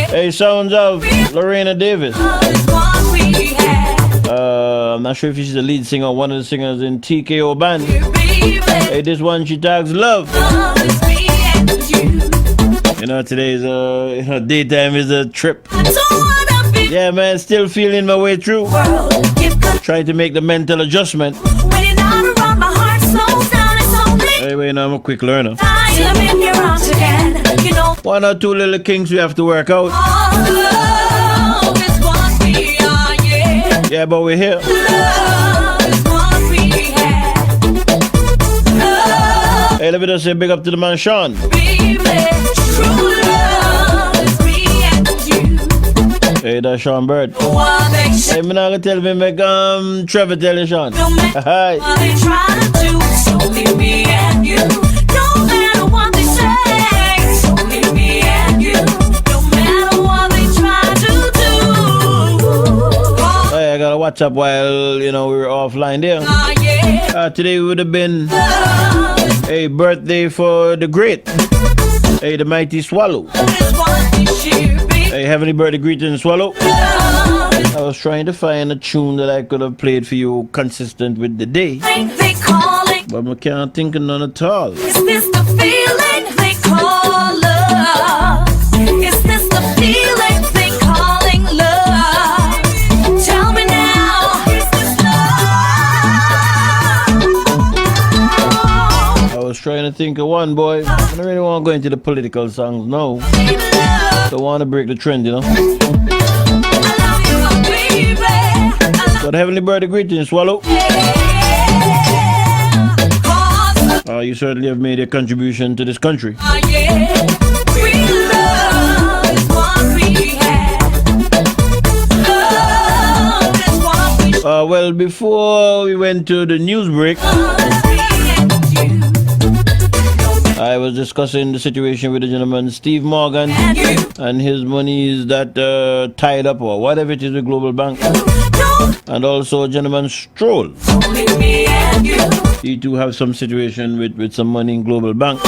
Hey, sounds of Lorena Davis. I'm not sure if she's the lead singer or one of the singers in TKO Band. Hey, this one she tags Love. You know, today's daytime is a trip. Yeah, man, still feeling my way through. Trying to make the mental adjustment. Anyway, I'm a quick learner. One or two little kinks we have to work out. Yeah, but we're here. Hey, let me just say big up to the man Sean. Hey, that's Sean Bird. Hey, me not gonna tell me, make Trevor tell you, Sean. Hi. I got a WhatsApp while we were offline there. Today would have been a birthday for the great, hey, the mighty Swallow. Hey, heavenly birthday greeting, Swallow. I was trying to find a tune that I could have played for you consistent with the day, They call it. but I can't think of none at all. Is this the feeling they call love? Is this the feeling they calling love? Tell me now, is this love? I was trying to think of one, boy. I don't really want to go into the political songs now. Don't want to break the trend, you know. But Heavenly Birthday greetings, Swallow. You certainly have made a contribution to this country. Well, before we went to the news break, I was discussing the situation with the gentleman Steve Morgan and his monies that tied up or whatever it is with Global Bank, and also gentleman Stroll. He too have some situation with some money in Global Bank.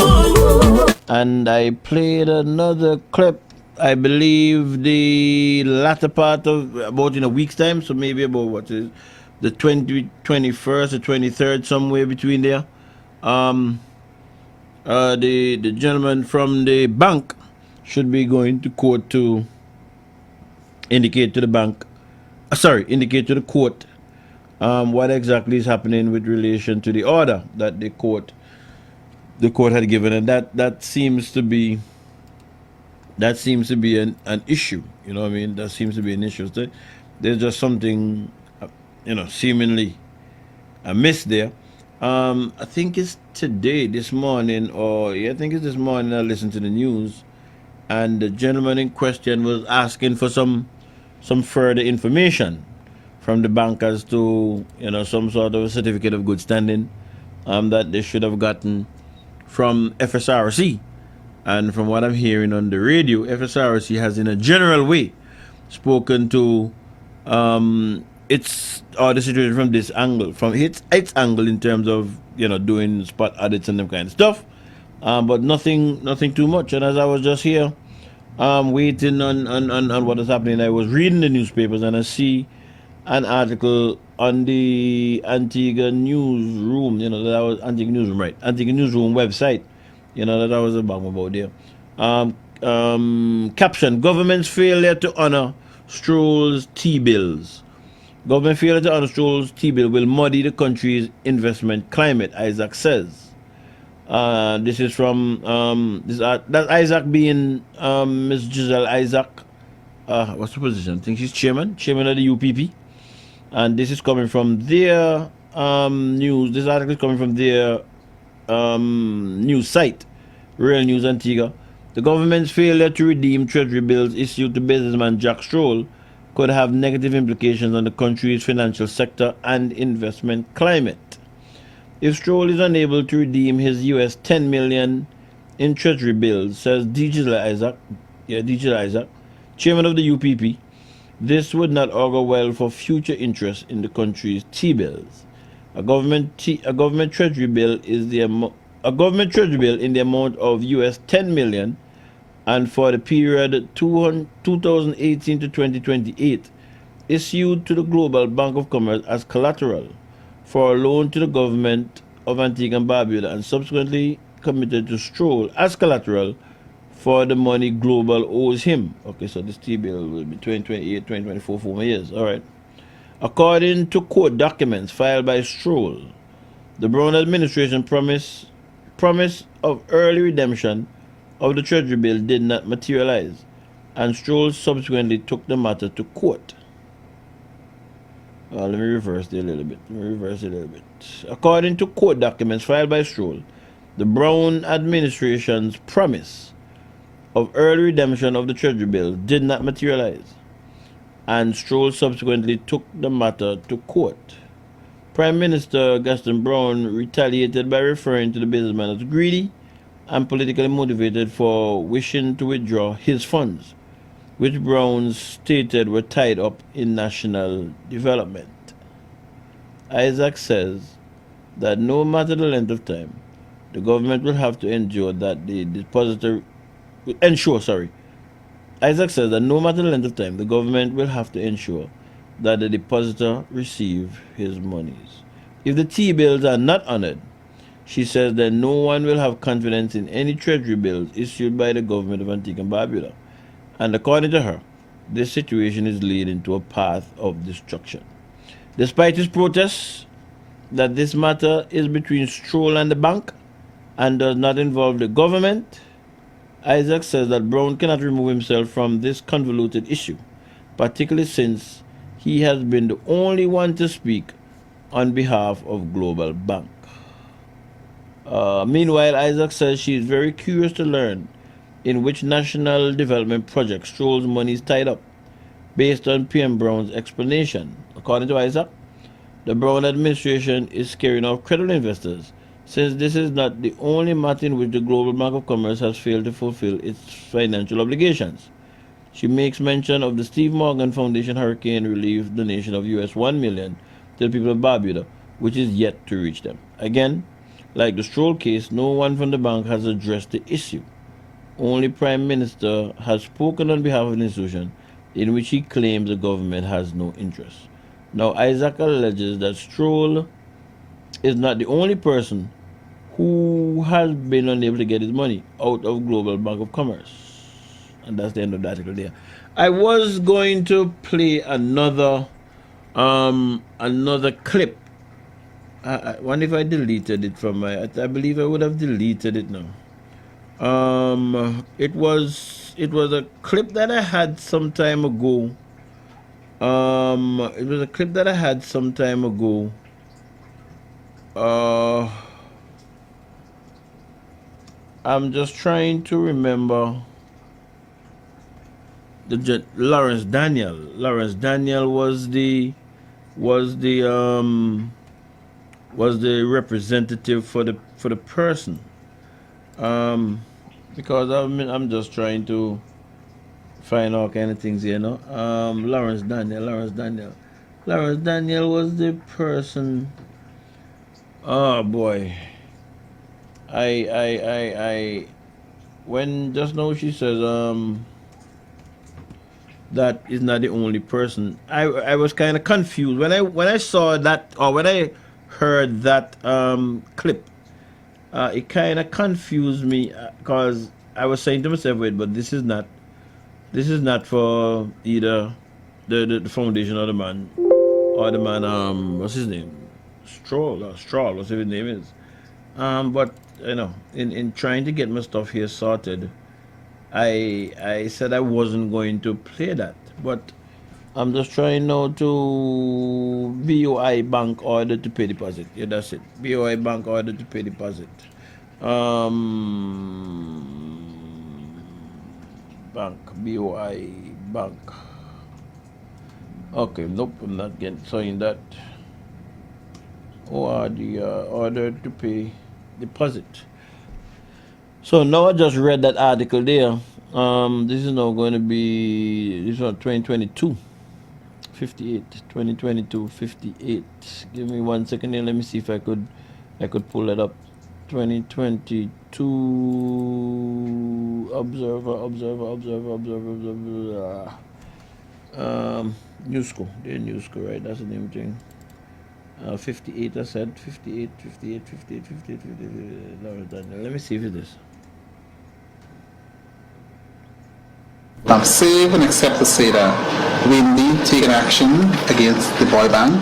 And I played another clip, I believe the latter part of about in a week's time, so maybe about what is the 21st or 23rd, somewhere between there. The gentleman from the bank should be going to court to indicate to the bank, indicate to the court what exactly is happening with relation to the order that the court had given, and that seems to be an issue. You know what I mean? That seems to be an issue. There's just something, seemingly amiss there. I think it's this morning I listened to the news, and the gentleman in question was asking for some further information from the bank as to some sort of a certificate of good standing that they should have gotten from FSRC. And from what I'm hearing on the radio, FSRC has in a general way spoken to the situation from this angle, from its angle in terms of doing spot audits and them kind of stuff, but nothing too much. And as I was just here waiting on what is happening, I was reading the newspapers and I see an article on the Antigua Newsroom, Antigua Newsroom website, that I was about there. Caption: Government's failure to honor Stroll's T-bills. Government failure to honor Stroll's T-bill will muddy the country's investment climate, Isaac says. This is from that's Isaac being Ms. Giselle Isaac. What's the position? I think she's chairman of the UPP. And this is coming from their news. This article is coming from their news site, Real News Antigua. The government's failure to redeem treasury bills issued to businessman Jack Stroll could have negative implications on the country's financial sector and investment climate. If Stroll is unable to redeem his US $10 million in treasury bills, says Digital Isaac, chairman of the UPP, this would not augur well for future interest in the country's T-bills. A government treasury bill in the amount of US $10 million, and for the period 2018 to 2028, issued to the Global Bank of Commerce as collateral for a loan to the government of Antigua and Barbuda, and subsequently committed to Stroll as collateral for the money Global owes him. Okay, so this T-bill will be 2028, 2024, 4 more years. All right. According to court documents filed by Stroll, the Brown administration promise of early redemption of the treasury bill did not materialize, and Stroll subsequently took the matter to court. Let me reverse it a little bit. According to court documents filed by Stroll, the Brown administration's promise of early redemption of the treasury bill did not materialize, and Stroll subsequently took the matter to court. Prime Minister Gaston Brown retaliated by referring to the businessman as greedy and politically motivated for wishing to withdraw his funds, which Brown stated were tied up in national development. Isaac says that no matter the length of time, the government will have to ensure that the depository Isaac says that no matter the length of time, the government will have to ensure that the depositor receive his monies. If the T-bills are not honored, she says that no one will have confidence in any treasury bills issued by the government of Antigua and Barbuda. And according to her, this situation is leading to a path of destruction. Despite his protests that this matter is between Stroll and the bank and does not involve the government, Isaac says that Brown cannot remove himself from this convoluted issue, particularly since he has been the only one to speak on behalf of Global Bank. Meanwhile, Isaac says she is very curious to learn in which national development project Stroll's money is tied up, based on PM Brown's explanation. According to Isaac, the Brown administration is scaring off credible investors, since this is not the only matter in which the Global Bank of Commerce has failed to fulfill its financial obligations. She makes mention of the Steve Morgan Foundation Hurricane Relief donation of US $1 million to the people of Barbuda, which is yet to reach them. Again, like the Stroll case, no one from the bank has addressed the issue. Only Prime Minister has spoken on behalf of the institution, in which he claims the government has no interest. Now, Isaac alleges that Stroll is not the only person who has been unable to get his money out of Global Bank of Commerce. And that's the end of the article there. I was going to play another clip. I wonder if I deleted it from my... I believe I would have deleted it now. It was a clip that I had some time ago. It was a clip that I had some time ago. I'm just trying to remember the Lawrence Daniel. Lawrence Daniel was the representative for the person. Because I'm just trying to find all kind of things here, you know. Lawrence Daniel was the person. Oh boy. I when just now she says that is not the only person. I was kind of confused when I saw that, or when I heard that clip. It kind of confused me because I was saying to myself, wait, but this is not for either the foundation or the man what's his name, Stroll, whatever his name is. But you know, in trying to get my stuff here sorted, I said I wasn't going to play that, but I'm just trying now to BOI bank order to pay deposit. Yeah, that's it. BOI bank order to pay deposit. Bank, BOI bank. Okay, nope, I'm not saying that. Or the order to pay deposit. So now I just read that article there. This is now going to be, this one 2022 58, 2022 58. Give me 1 second here. Let me see if I could pull it up. 2022 observer. Newsco, the Newsco, right? That's the name thing. 58, I said 58. Let me see if it is. I'm safe and accept to say that we need to take an action against the Boy Bank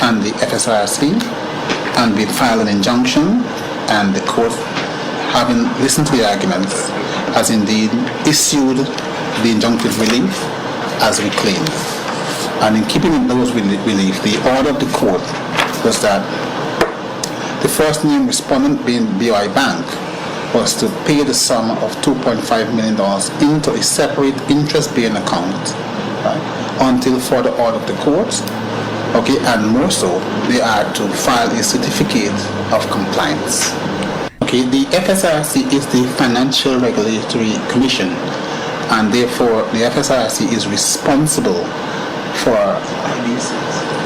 and the FSRC, and we filed an injunction, and the court, having listened to the arguments, has indeed issued the injunctive relief as we claimed. And in keeping with those relief, the order of the court was that the first named respondent, being BOI Bank, was to pay the sum of $2.5 million into a separate interest-bearing account, right, until further order of the court. Okay, and more so, they are to file a certificate of compliance. Okay, the FSRC is the Financial Regulatory Commission, and therefore the FSRC is responsible for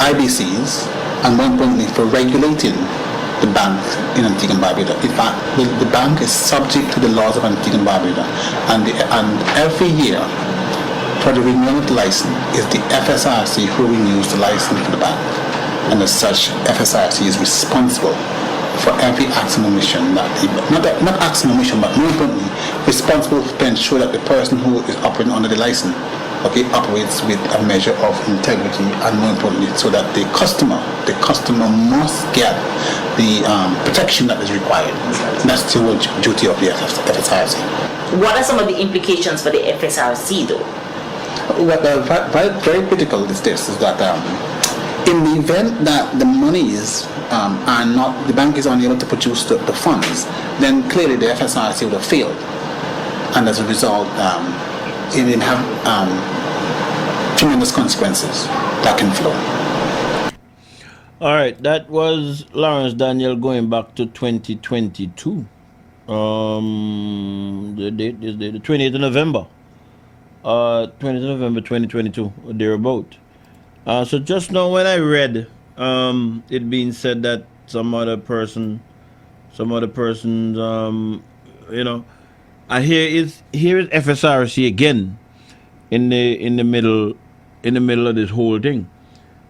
IBCs and more importantly for regulating the bank in Antigua and Barbuda. In fact, the bank is subject to the laws of Antigua and Barbuda, and every year for the renewal of the license, is the FSRC who renews the license for the bank. And as such, FSRC is responsible for every acts and omission not acts and omission, but more importantly, responsible to ensure that the person who is operating under the license, operates with a measure of integrity, and more importantly, so that the customer must get the protection that is required. And that's the whole duty of the FSRC. What are some of the implications for the FSRC, though? What very critical is this: is that in the event that the monies are not, the bank is unable to produce the funds, then clearly the FSRC would have failed, and as a result, it will have tremendous consequences that can flow. All right, that was Lawrence Daniel going back to 2022. The date is the 28th of November. 20th of November 2022, or thereabout. So just now when I read it being said that some other person's, I here is FSRC again in the middle of this whole thing.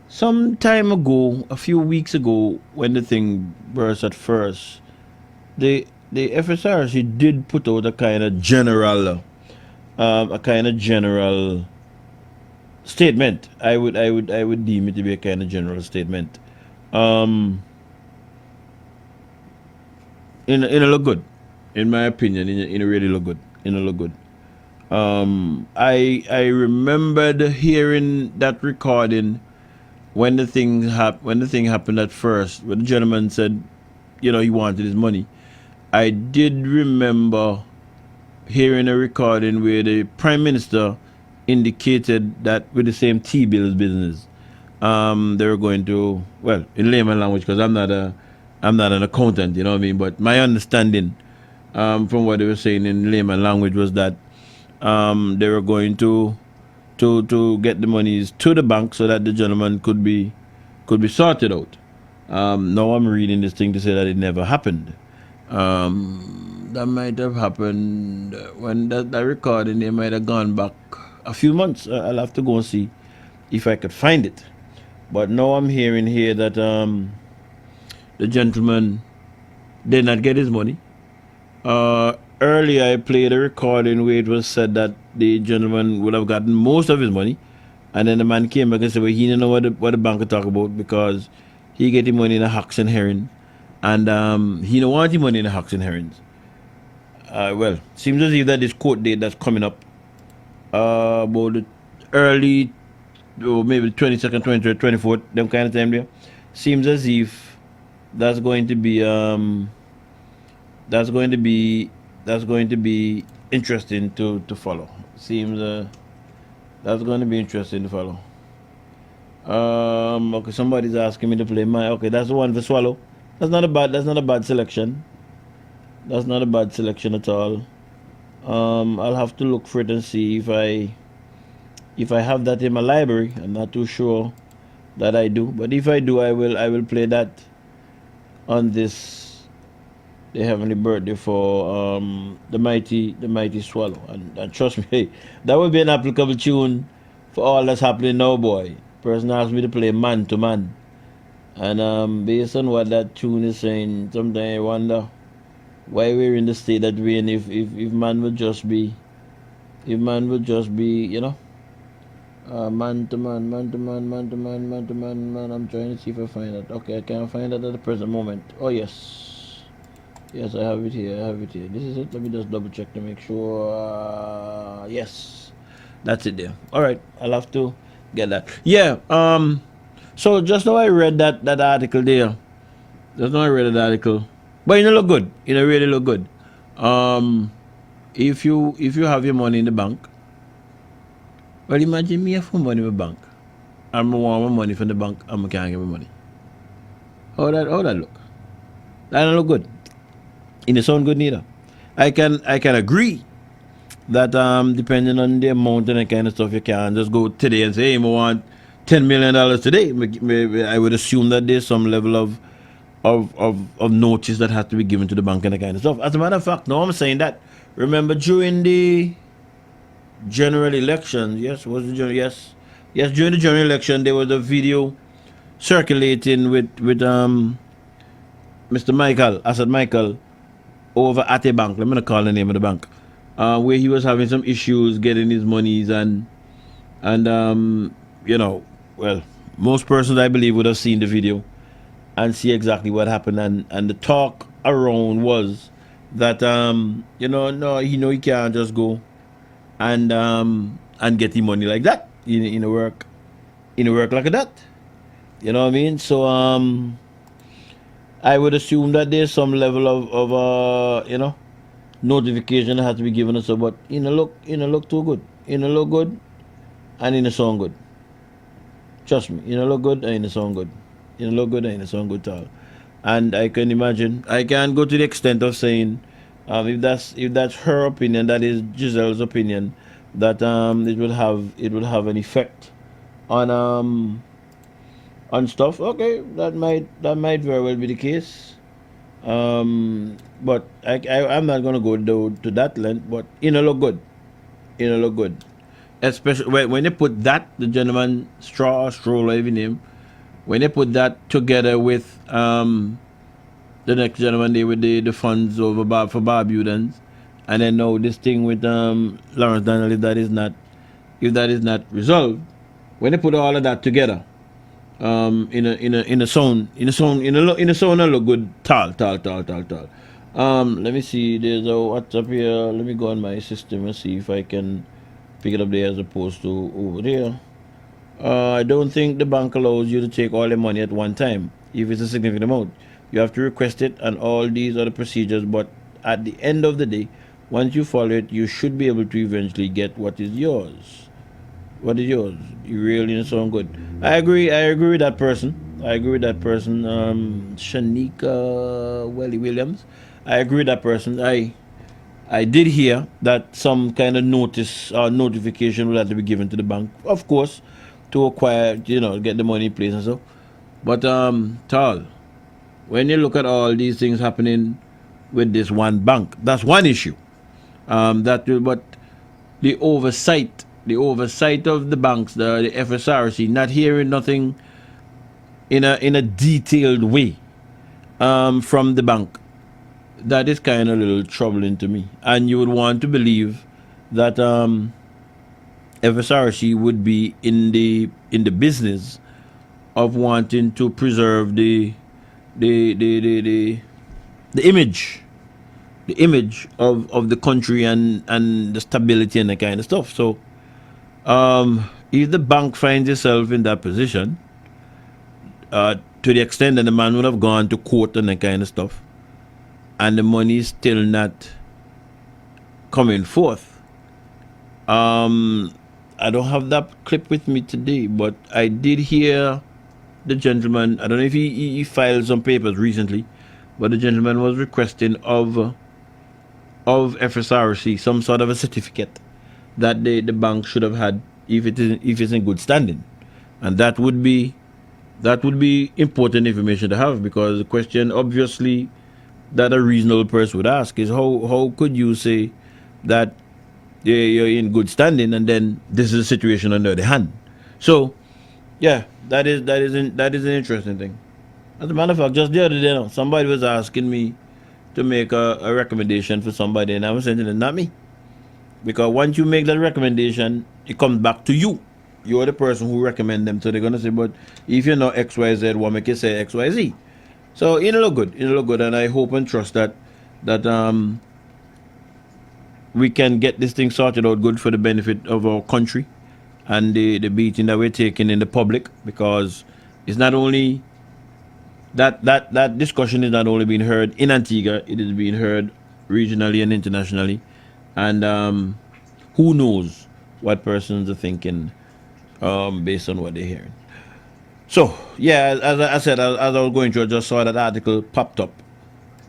Some time ago, a few weeks ago, when the thing burst at first, the FSRC did put out a kind of general statement. I would deem it to be a kind of general statement. It look good, in my opinion. It really look good. It look good. I remembered hearing that recording when the thing happened at first, when the gentleman said, he wanted his money. I did remember hearing a recording where the Prime Minister indicated that with the same T-bills business, they were going to, well, in layman language, because I'm not an accountant, you know what I mean, but my understanding from what they were saying in layman language was that they were going to get the monies to the bank so that the gentleman could be sorted out. Now I'm reading this thing to say that it never happened. That might have happened when that recording, they might have gone back a few months. I'll have to go and see if I could find it. But now I'm hearing here that the gentleman did not get his money. Earlier I played a recording where it was said that the gentleman would have gotten most of his money, and then the man came back and said, well, he didn't know what the bank would talk about because he get his money in a hacks and herring, and he don't want his money in a hacks and herrings. Well, seems as if that this court date that's coming up about the early, or maybe 22nd, 23rd, 24th, them kind of time there, seems as if that's going to be interesting to follow. Seems that's going to be interesting to follow. Okay, somebody's asking me to play okay, that's the one for Swallow. That's not a bad selection. That's not a bad selection at all. I'll have to look for it and see if I have that in my library. I'm not too sure that I do, but if I do, I will play that on this the heavenly birthday for the mighty Swallow, and trust me, hey, that would be an applicable tune for all that's happening now, boy. Person asked me to play Man to Man, and based on what that tune is saying, sometimes I wonder why we're in the state that we're in. If man would just be, man to man, man to man, man to man, man to man, man. I'm trying to see if I find it. Okay, I can't find it at the present moment. Oh yes, I have it here. This is it. Let me just double check to make sure. Yes, that's it there. All right, I'll have to get that. Yeah. So just now I read that article there. Just now I read that article. But it look good. It really look good. If you have your money in the bank, well, imagine me have money in the bank. I'm want my money from the bank. I can't get my money. How that look? That don't look good. It don't sound good neither. I can agree that depending on the amount and that kind of stuff, you can just go today and say, hey, I want $10 million today. Maybe I would assume that there's some level of notice that has to be given to the bank and that kind of stuff. As a matter of fact, now I'm saying that. Remember during the general election. Yes, was the general? Yes, yes. During the general election, there was a video circulating with Mr. Michael Asad Michael over at a bank. Let me not call the name of the bank, where he was having some issues getting his monies and you know, well, most persons I believe would have seen the video and see exactly what happened, and the talk around was that you know, no, he can't just go and get the money like that in a work like that. You know what I mean? So I would assume that there's some level of you know, notification that has to be given us. But look too good, look good, and sound good. Trust me, look good and sound good. Look good and sound good at all. And I can imagine, I can go to the extent of saying, if that's her opinion, that is Giselle's opinion, that it will have an effect on stuff. Okay, that might very well be the case. But I'm not gonna go to that length. But look good, look good. Especially when they put that, the gentleman Stroll, even name, when they put that together with the next gentleman there with the funds over for Barbudans, and then now this thing with Lawrence Daniel, if that is not resolved, when they put all of that together, in a zone, I look good, tall. Let me see. There's a WhatsApp here. Let me go on my system and see if I can pick it up there as opposed to over there. I don't think the bank allows you to take all the money at one time if it's a significant amount. You have to request it and all these other procedures, but at the end of the day, once you follow it, you should be able to eventually get what is yours. What is yours? You really sound good. I agree with that person. Shanika Williams. I agree with that person. I did hear that some kind of notice or notification will have to be given to the bank, of course, to acquire, get the money in place and so. But Tal, when you look at all these things happening with this one bank, that's one issue. But the oversight of the banks, the FSRC, not hearing nothing in a detailed way from the bank, that is kind of a little troubling to me. And you would want to believe that FSRC would be in the business of wanting to preserve the image of the country and the stability and that kind of stuff. So if the bank finds itself in that position, to the extent that the man would have gone to court and that kind of stuff, and the money is still not coming forth. I don't have that clip with me today, but I did hear the gentleman, I don't know if he filed some papers recently, but the gentleman was requesting of FSRC some sort of a certificate that the bank should have had if it's in good standing. And that would be important information to have, because the question obviously that a reasonable person would ask is how could you say that you're in good standing and then this is a situation on the other hand. So yeah, that is an interesting thing. As a matter of fact, just the other day, somebody was asking me to make a recommendation for somebody, and I was saying to them, not me, because once you make that recommendation, it comes back to you. You're the person who recommend them, so they're gonna say, but if you know XYZ, what make you say XYZ? So look good, and I hope and trust that we can get this thing sorted out good for the benefit of our country and the beating that we're taking in the public, because it's not only that discussion is not only being heard in Antigua, it is being heard regionally and internationally, and who knows what persons are thinking based on what they're hearing. So yeah, as I said, as I was going through, I just saw that article popped up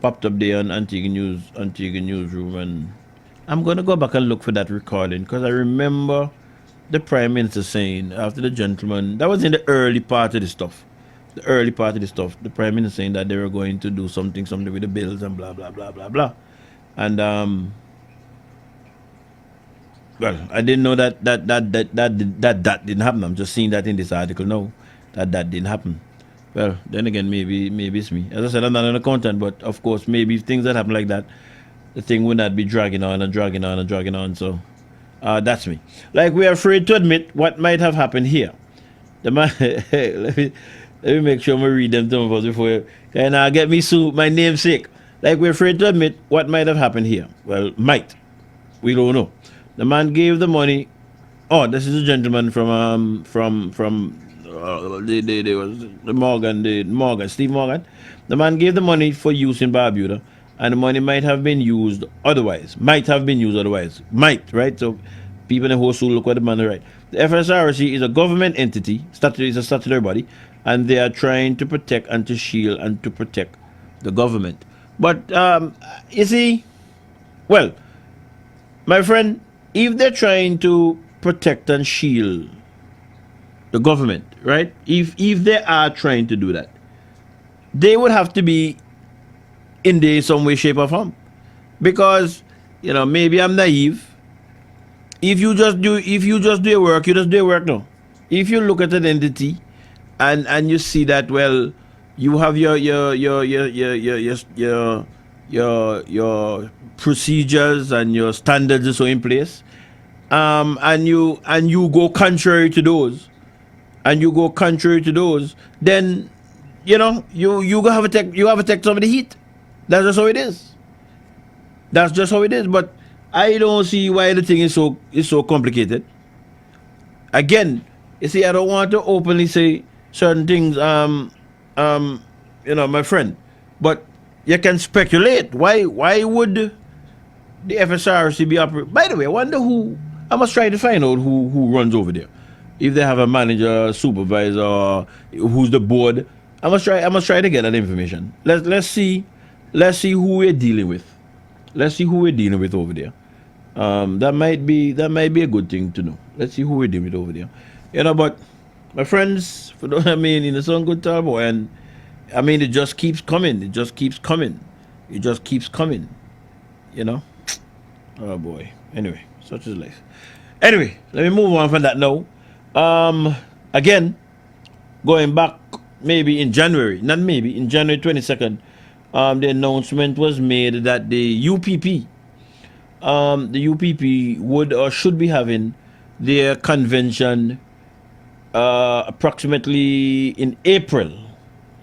there on Antigua Newsroom, and I'm going to go back and look for that recording, because I remember the Prime Minister saying, after the gentleman, that was in the early part of the stuff, the Prime Minister saying that they were going to do something with the bills and blah, blah, blah, blah, blah. And Well, I didn't know that didn't happen. I'm just seeing that in this article now, that didn't happen. Well, then again, maybe it's me. As I said, I'm not an accountant, but of course, maybe if things that happen like that, the thing would not be dragging on and dragging on and dragging on. So that's me. Like, we're afraid to admit what might have happened here. The man, let me make sure I read them to us before and get me my namesake. Like, we're afraid to admit what might have happened here. Well, might. We don't know. The man gave the money. Oh, this is a gentleman from Steve Morgan. The man gave the money for use in Barbuda, and the money might have been used otherwise. Might, right? So people in the whole look at the man, right? The FSRC is a government entity, is a statutory body, and they are trying to protect and to shield and to protect the government. But you see, well, my friend, if they're trying to protect and shield the government, right? If they are trying to do that, they would have to be in there some way, shape, or form. Because, maybe I'm naive. If you just do your work, you just do your work now. If you look at an entity and you see that, well, you have your procedures and your standards are so in place, and you go contrary to those, then you have to take some of the heat. That's just how it is. But I don't see why the thing is so complicated. Again, you see, I don't want to openly say certain things, my friend, but you can speculate. Why would the FSRC be operating? By the way, I wonder I must try to find out who runs over there. If they have a manager, supervisor, who's the board, I must try to get that information. Let's see who we're dealing with. Let's see who we're dealing with over there. That might be a good thing to know. Let's see who we're dealing with over there. But my friends, in the Sun Good Turbo, and it just keeps coming. Oh boy. Anyway, such is life. Anyway, let me move on from that now. Again, going back in January 22nd, the announcement was made that the UPP would or should be having their convention approximately in April.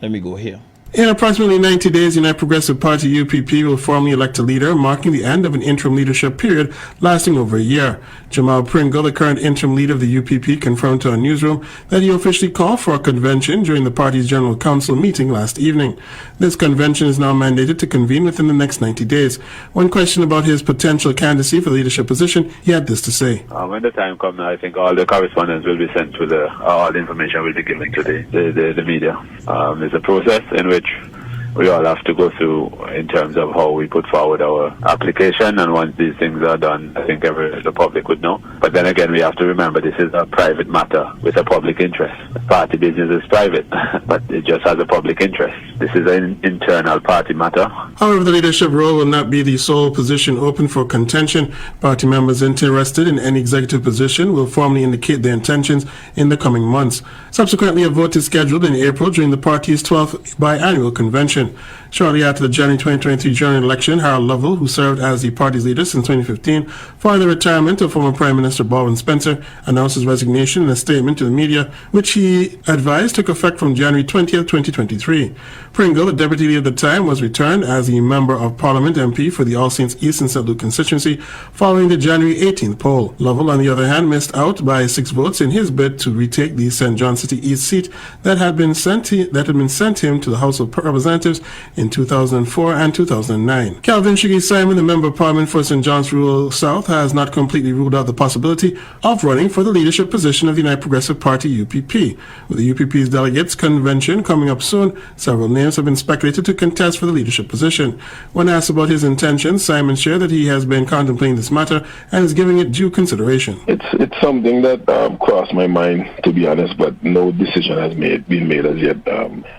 Let me go here. In approximately 90 days, United Progressive Party UPP will formally elect a leader, marking the end of an interim leadership period lasting over a year. Jamal Pringle, the current interim leader of the UPP, confirmed to our newsroom that he officially called for a convention during the party's General Council meeting last evening. This convention is now mandated to convene within the next 90 days. When questioned about his potential candidacy for the leadership position, he had this to say. When the time comes, I think all the correspondence will be sent to all the information will be given to the media. It's a process in which we all have to go through in terms of how we put forward our application, and once these things are done, I think the public would know. But then again, we have to remember this is a private matter with a public interest. Party business is private, but it just has a public interest. This is an internal party matter. However, the leadership role will not be the sole position open for contention. Party members interested in any executive position will formally indicate their intentions in the coming months. Subsequently, a vote is scheduled in April during the party's 12th biannual convention. Shortly after the January 2023 general election, Harold Lovell, who served as the party's leader since 2015, following the retirement of former Prime Minister Baldwin Spencer, announced his resignation in a statement to the media, which he advised took effect from January 20th, 2023. Pringle, the deputy leader at the time, was returned as the Member of Parliament MP for the All Saints East and St. Luke constituency following the January 18th poll. Lovell, on the other hand, missed out by 6 votes in his bid to retake the St. John City East seat that had been sent him to the House of Representatives in 2004 and 2009. Calvin Shiggy Simon, the Member of Parliament for St. John's Rural South, has not completely ruled out the possibility of running for the leadership position of the United Progressive Party UPP. With the UPP's delegates convention coming up soon, several names have been speculated to contest for the leadership position. When asked about his intentions, Simon shared that he has been contemplating this matter and is giving it due consideration. It's something that crossed my mind, to be honest, but no decision has been made as yet.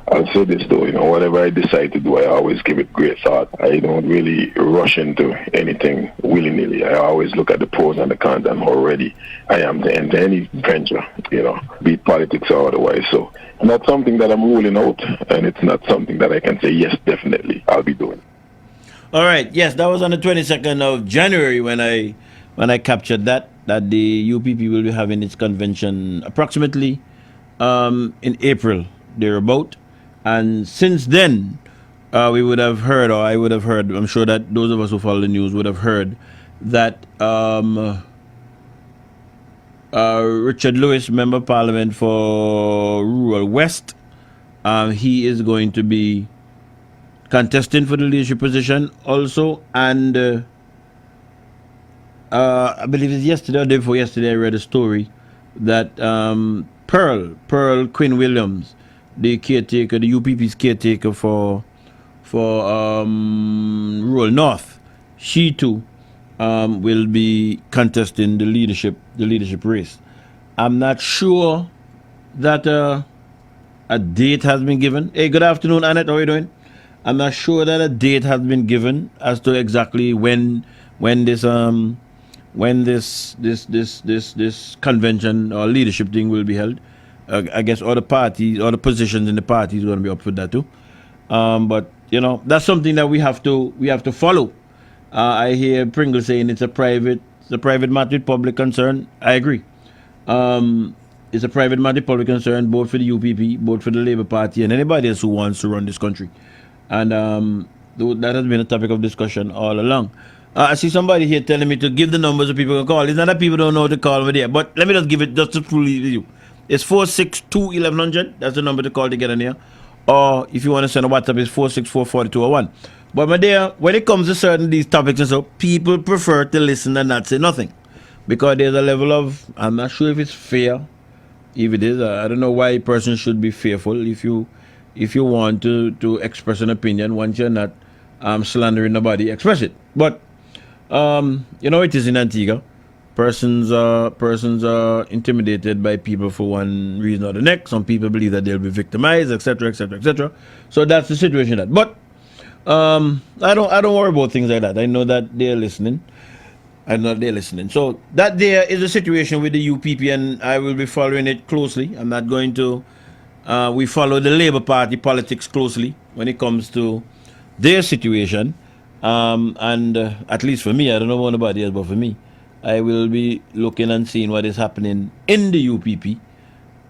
I'll say this though, whatever I decide to do, I always give it great thought. I don't really rush into anything willy-nilly. I always look at the pros and the cons and how ready I am to enter any venture, be it politics or otherwise. So not something that I'm ruling out, and it's not something that I can say, yes, definitely, I'll be doing. All right. Yes, that was on the 22nd of January when I captured that the UPP will be having its convention approximately in April thereabout. And since then, we would have heard, or I would have heard, I'm sure that those of us who follow the news would have heard that Richard Lewis, Member of Parliament for Rural West, he is going to be contesting for the leadership position also. And I believe it's yesterday or day before yesterday, I read a story that Pearl Quinn Williams, the caretaker, the UPP's caretaker for Rural North, she too will be contesting the leadership race. I'm not sure that a date has been given. Hey, good afternoon, Annette. How are you doing? I'm not sure that a date has been given as to exactly when this convention or leadership thing will be held. I guess all the parties, all the positions in the parties are going to be up for that too. But that's something that we have to follow. I hear Pringle saying it's a private matter with public concern. I agree. It's a private matter, public concern, both for the UPP, both for the Labour Party, and anybody else who wants to run this country. And that has been a topic of discussion all along. I see somebody here telling me to give the numbers of people to call. It's not that people don't know to call over there, but let me just give it just to prove you. It's 462-1100. That's the number to call to get in here. Or if you want to send a WhatsApp, it's 464-4201. But my dear, when it comes to certain these topics and so, people prefer to listen and not say nothing. Because there's a level of, I'm not sure if it's fair. If it is, I don't know why a person should be fearful. If you want to express an opinion, once you're not slandering nobody, express it. But it is in Antigua. Persons are intimidated by people for one reason or the next. Some people believe that they'll be victimized, etc., etc., etc. So that's the situation. But I don't worry about things like that. I know that they're listening. So that there is a situation with the UPP, and I will be following it closely. I'm not going to. We follow the Labour Party politics closely when it comes to their situation. And at least for me, I don't know about anybody else, but for me, I will be looking and seeing what is happening in the UPP.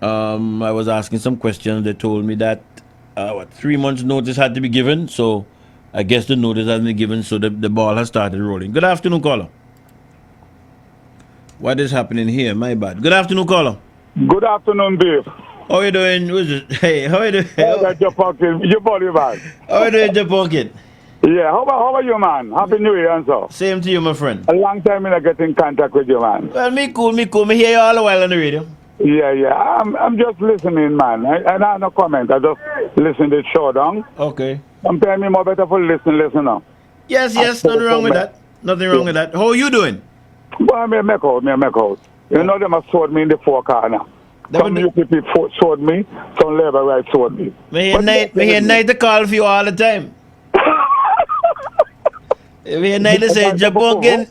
I was asking some questions. They told me that 3 months notice had to be given. So I guess the notice has been given, so the ball has started rolling. Good afternoon, caller. What is happening here? My bad. Good afternoon, caller. Good afternoon, Dave. How are you doing? Who is it? Hey, how are you doing? Your body, man. How are you doing, Japonkin? Yeah, how are you, man? Happy New Year and so. Same to you, my friend. A long time I get in contact with you, man. Well, me cool. Me hear you all the while on the radio. Yeah. I'm just listening, man. I have no comment. I just listen to the show down. Okay. Sometimes I'm more better for listen now. Yes. Nothing wrong with that. Nothing wrong with that. How are you doing? Well, I make out. You know, them have sword me in the four corner. Some UPP sword me, some Labour right sword me. Me hear night to call for you all the time. Me hear night to say, Japonkin,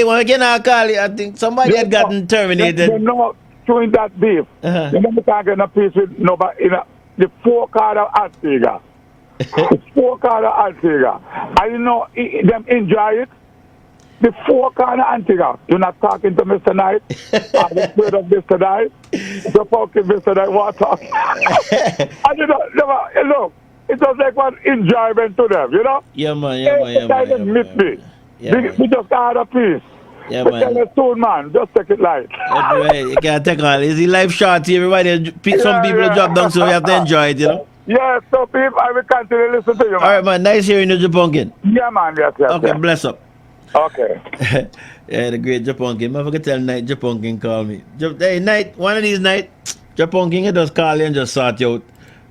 why can I call you? I think somebody had gotten terminated. You know, doing that beef. You know, we can't get a piece with nobody in the four corner Antigua. The four corner Antigua. And you know, them enjoy it. The four corner Antigua. You're not talking to Mr. Knight. I'm afraid of Mr. Knight. You're talking Mr. Knight. What talk? And you know, look, it was like one enjoyment to them, you know? Yeah, man. We just had a piece. Yeah, but man. tell us soon, man. Just take it light. Right. You can't take all. Is the life short here? Everybody, some people drop down, so we have to enjoy it, you know? Yeah, so people, I will continue to listen to you, man. All right, man. Nice hearing you, Japonkin. Yeah, man. Yes. Okay, bless up. Okay. Yeah, the great Japonkin. I forget to tell Night Japonkin call me. Hey, Night, one of these nights, Japonkin just call you and just sort you out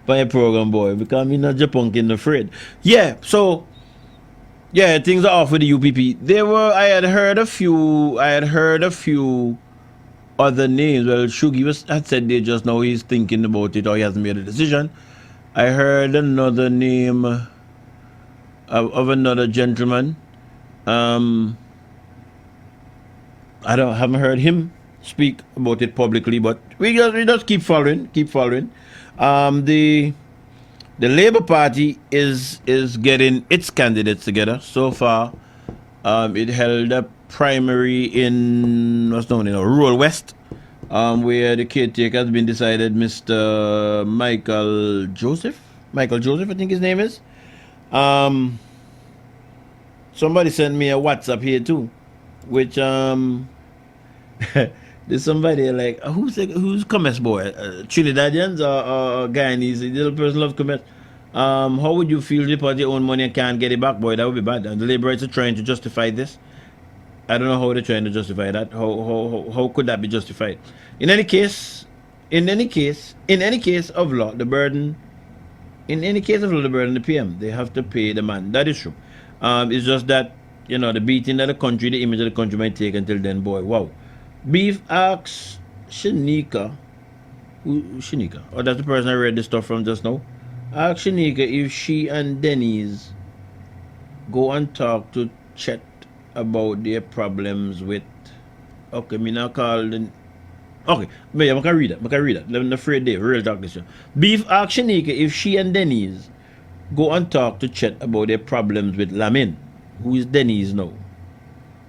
by a program, boy, because I'm not Japonkin afraid. Yeah, so, yeah, things are off with the UPP. I had heard a few other names. Well, Shugi had said there just now he's thinking about it or he hasn't made a decision. I heard another name of another gentleman. I haven't heard him speak about it publicly, but we just keep following. The Labour Party is getting its candidates together. So far, it held a primary in what's known Rural West, where the caretaker has been decided, Mr. Michael Joseph, I think his name is. Somebody sent me a WhatsApp here too, which there's somebody like who's Commerce boy, Trinidadians or Guyanese. The little person loves Commerce. How would you feel if you put your own money and can't get it back, boy? That would be bad. And the Labourites are trying to justify this. I don't know how they're trying to justify that. How could that be justified? In any case of law, the burden. In any case of law, the burden the PM. They have to pay the man. That is true. It's just that the beating that the country, the image of the country might take until then, boy. Wow. Beef asks Shanika. Shanika? Oh, that's the person I read the stuff from just now. Ask Shanika if she and Denny's go and talk to Chet about their problems with. Okay, me now call the. Okay, but I can read that. I'm afraid they real talk this. Beef ask Shanika if she and Denny's go and talk to Chet about their problems with Lamin. Who is Denny's now?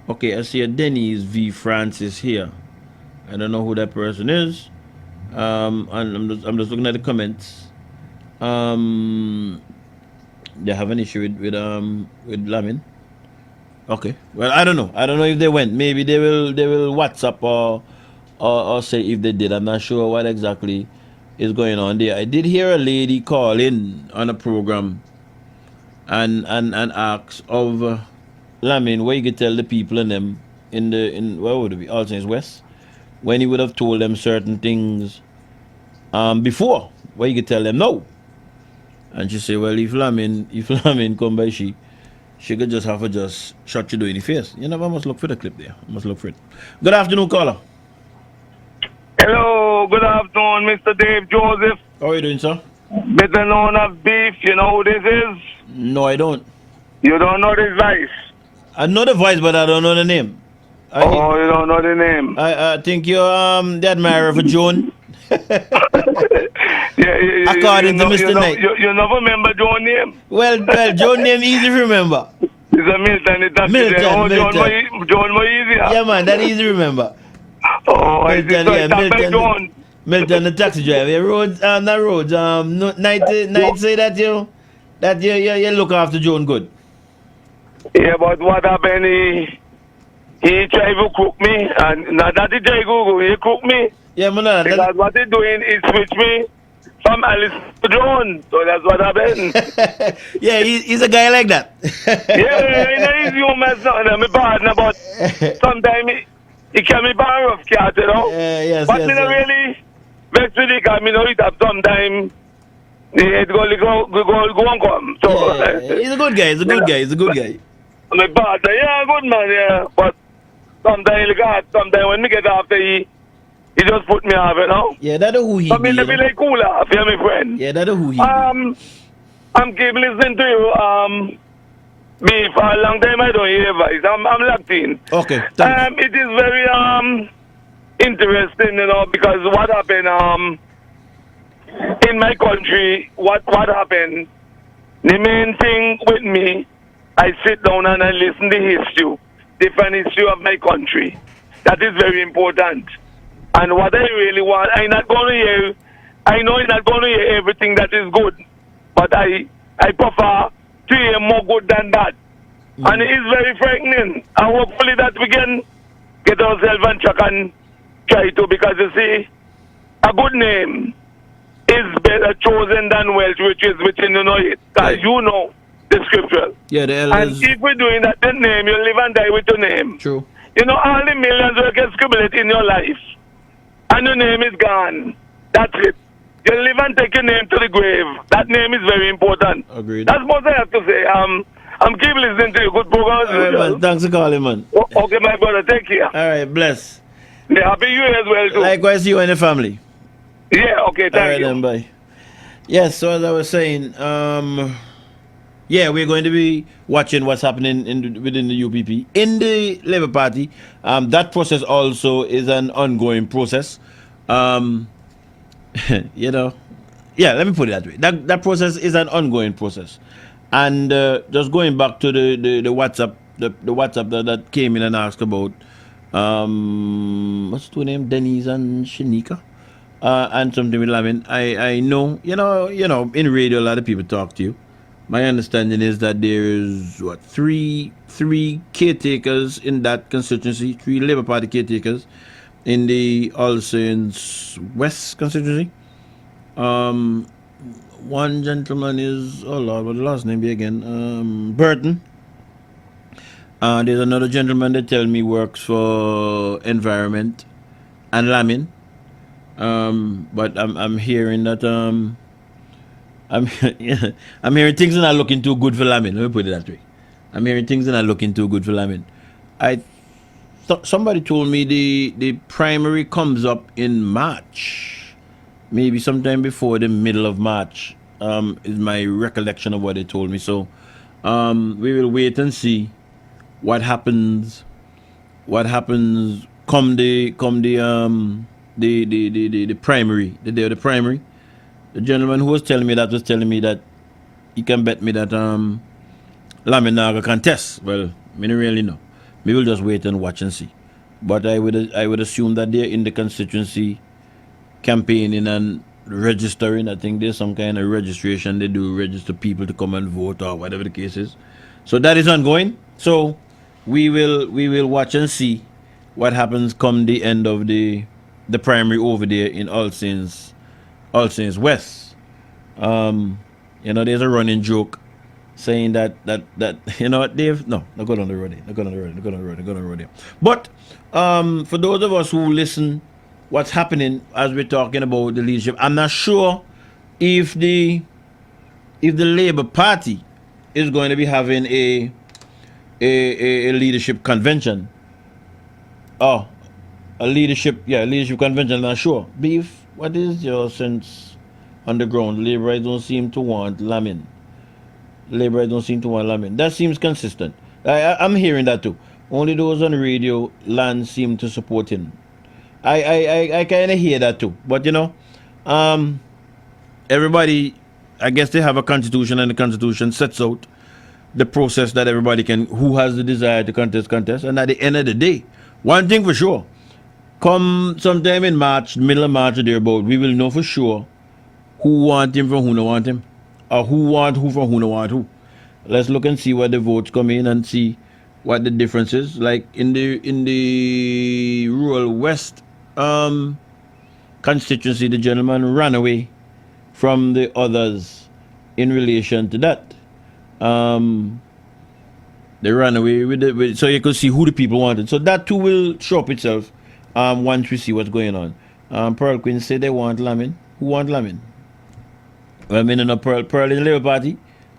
Okay, I see a Denny's V Francis here. I don't know who that person is. And I'm just looking at the comments. They have an issue with Lamin. Okay. Well, I don't know. I don't know if they went. Maybe they will WhatsApp or say if they did. I'm not sure what exactly is going on there. I did hear a lady call in on a program and ask of Lamin where you could tell the people in them in where would it be? All Saints West, when he would have told them certain things before, where you could tell them no. And she said, well, if Lamin come by, she could just have to just shut you in the face. I must look for the clip there. I must look for it. Good afternoon, caller. Hello, good afternoon, Mr. Dave Joseph. How are you doing, sir? Better known as Beef. You know who this is? No, I don't. You don't know this voice? I know the voice, but I don't know the name. You don't know the name? I think you're the admirer for Joan. According to Mr. Knight. You never remember Joan's name? Well, Joan's name easy to remember. It's a Milton. Joan more easier. Yeah, man, that easy to remember. Oh, Milton, the taxi driver. Night say that you look after Joan good. Yeah, but what happened? He tried to cook me, and not that he tried he cooked me. Yeah, man. Because what he doing is switch me from Alice to Joan. So that's what happened. Yeah, he's a guy like that. Yeah, he's human, my partner, but sometimes he can be bad rough cat, Yes, but me not really vex with it, because me know it have sometimes it go and come. So, he's a good guy. My partner, good man, but sometimes when me get after he just put me off, Yeah, that's who he is. I mean, be like cool off, my friend. Yeah, that's who he I'm keep listening to you. Me for a long time I don't hear advice. I'm locked in. Okay. It is very interesting, because what happened in my country, what happened, the main thing with me, I sit down and I listen to different history of my country. That is very important. And what I really want, I know I'm not going to hear everything that is good, but I prefer to hear more good than that. And it is very frightening. And hopefully that we can get ourselves on track and try to, because you see, a good name is better chosen than wealth, which is within it. Because you know the scripture. Yeah, the elders. And if we're doing that, the name, you live and die with your name. True. All the millions will get scribbled in your life. And your name is gone. That's it. You live and take your name to the grave. That name is very important. Agreed. That's what I have to say. I'm keep listening to you. Good program. All right, man. Thanks for calling, man. Okay, my brother. Take care. All right, bless. Yeah, happy New Year as well, too. Likewise, you and your family. Yeah, okay, thank you. All right, then, bye. Yes, so as I was saying, yeah, we're going to be watching what's happening within the UPP. In the Labour Party, that process also is an ongoing process. You know, yeah, let me put it that way. That process is an ongoing process. And just going back to the WhatsApp, the WhatsApp that came in and asked about, what's the name? Denise and Shanika? And something with Lamin. I know, you know, in radio a lot of people talk to you. My understanding is that there is three caretakers in that constituency, 3 Labour Party caretakers in the All Saints West constituency. One gentleman is, oh Lord, what the last name be again? Burton. There's another gentleman that tell me works for Environment and Lamin. But I'm hearing that I'm hearing things are not looking too good for Lamin. Let me put it that way. I'm hearing things are not looking too good for Lamin. Somebody told me the primary comes up in March, maybe sometime before the middle of March. Is my recollection of what they told me. So we will wait and see what happens. What happens come the primary, the day of the primary. The gentleman who was telling me that he can bet me that Lamin Naga contest. Well, I don't really know. We will just wait and watch and see. But I would assume that they're in the constituency campaigning and registering. I think there's some kind of registration they do, register people to come and vote or whatever the case is. So that is ongoing. So we will watch and see what happens come the end of the primary over there in All Saints West. You know, there's a running joke saying that you know what, Dave? No, not go on the road. But for those of us who listen, what's happening as we're talking about the leadership, I'm not sure if the Labour Party is going to be having a leadership convention. Oh, a leadership convention. I'm not sure. Beef, what is your sense on the ground? Labourites don't seem to want Lamin. That seems consistent. I'm hearing that too. Only those on the radio land seem to support him. I kind of hear that too. But you know, everybody, I guess they have a constitution, and the constitution sets out the process that everybody who has the desire to contest. And at the end of the day, one thing for sure, come sometime in March, middle of March or thereabout, we will know for sure who want him from who don't want him, or who want who from who don't want who. Let's look and see what the votes come in and see what the difference is. Like in the rural West constituency, the gentleman ran away from the others in relation to that. They ran away with it, so you could see who the people wanted. So that too will show up itself once we see what's going on. Pearl Queen say they want Lamin. Who want Lamin? Well, I mean, no Pearl in the Labour Party,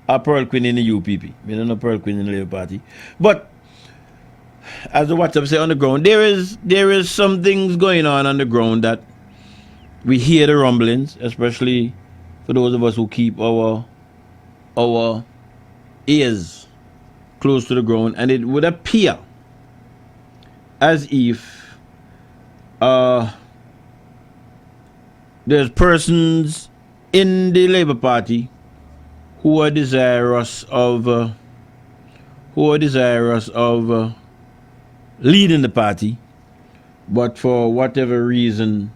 or Pearl Queen in the UPP. I mean, no Pearl Queen in the Labour Party. But as the WhatsApp say on the ground, there is some things going on the ground that we hear the rumblings, especially for those of us who keep our ears close to the ground, and it would appear as if there's persons in the Labour Party who are desirous of leading the party, but for whatever reason,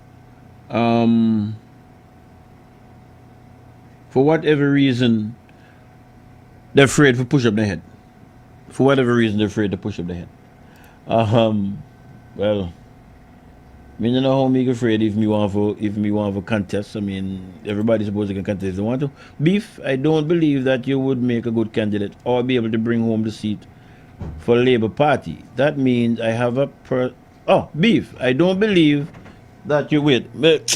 they're afraid to push up their head. For whatever reason, they're afraid to push up their head. Well, I mean, you know how me afraid if me want for contest. I mean, everybody's supposed to can contest if they want to. Beef, I don't believe that you would make a good candidate or be able to bring home the seat for Labour Party. That means I have a Beef, I don't believe that you wait.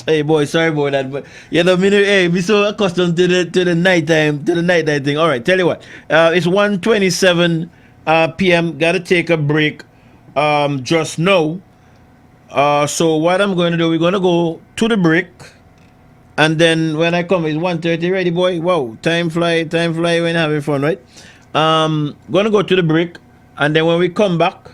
Hey boy, sorry about that, but you know, me so accustomed to the nighttime thing. All right, tell you what, it's 1:27 p.m. Gotta take a break just now. So what I'm going to do, we're going to go to the break, And then when I come, it's 1:30. Ready, boy? Wow, time fly when having fun, right? Gonna go to the break, and then when we come back,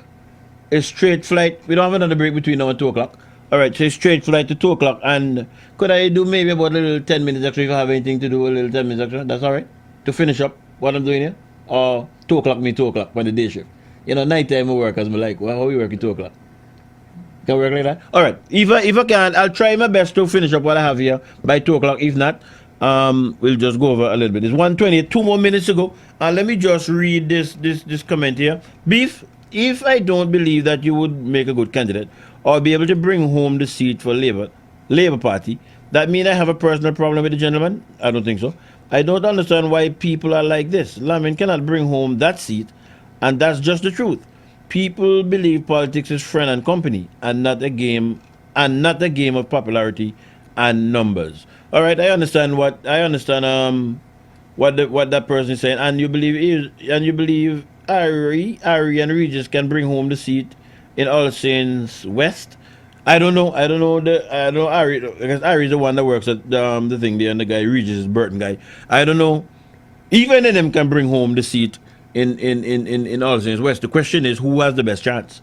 it's straight flight. We don't have another break between now and 2 o'clock. All right, so it's straight flight to 2 o'clock. And could I do maybe about a little 10 minutes extra if I have anything to do? A little 10 minutes extra. That's all right to finish up what I'm doing here. Or 2 o'clock, 2 o'clock when the day shift. Nighttime I work as I'm like, well, how we working 2 o'clock? Can work like that? All right. If I can, I'll try my best to finish up what I have here by 2 o'clock. If not, we'll just go over a little bit. It's 1:20, 2 more minutes to go. Let me just read this comment here. Beef, if I don't believe that you would make a good candidate or be able to bring home the seat for Labour Party, that means I have a personal problem with the gentleman? I don't think so. I don't understand why people are like this. Lamin cannot bring home that seat, and that's just the truth. People believe politics is friend and company, and not a game of popularity and numbers. All right, I understand what that person is saying, and you believe Ari and Regis can bring home the seat in All Saints West. I don't know Ari, because Ari is the one that works at the thing there, and the guy Regis is Burton guy. I don't know. Even of them can bring home the seat in All Saints West. The question is who has the best chance.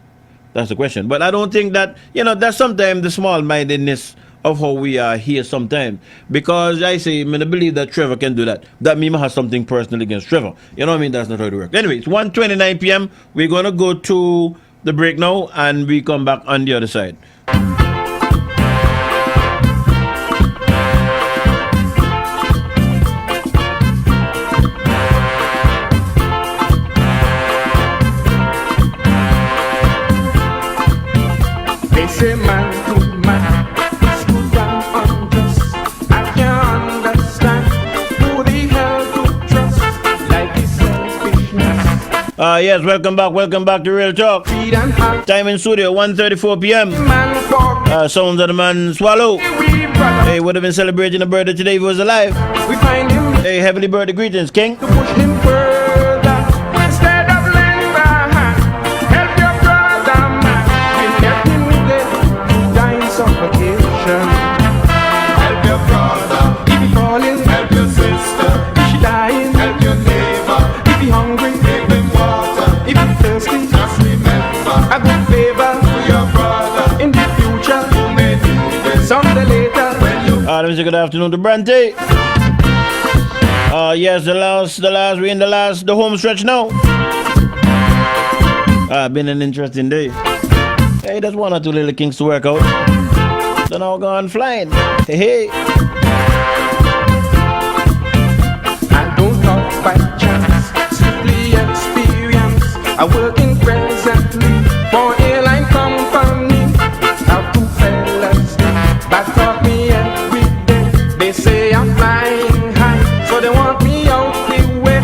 That's the question. But I don't think that that's sometimes the small-mindedness of how we are here sometimes. Because I believe that Trevor can do that. That means I have something personal against Trevor. You know what I mean? That's not how it works. Anyway, it's 1:29 p.m. We're going to go to the break now, and we come back on the other side. They say man to man is good and unjust. I can't understand who the hell to trust like this selfishness. Yes, welcome back to Real Talk. Time in studio, 1:34 p.m. Sounds of the man Swallow. Hey, would have been celebrating a birthday today if he was alive. We find him. Hey, heavenly birthday greetings, King. To push him further instead of lending a hand. Help your brother, man. We left him dead, die in suffocation. Help your brother. If he falling, help your sister. If she dying, help your neighbor. If he hungry, give him water. If he thirsty, just remember a good favor to your brother. In the future, you may need it. Someday later, when you Let me say good afternoon to Brante. Yes, we're in the home stretch now. Been an interesting day. Hey, there's one or two little kinks to work out. So now gone flying. Hey. I don't talk by chance, simply experience. I working presently for airline company. Now two fellas that taught me every day. They say I'm flying high, so they want me out the way.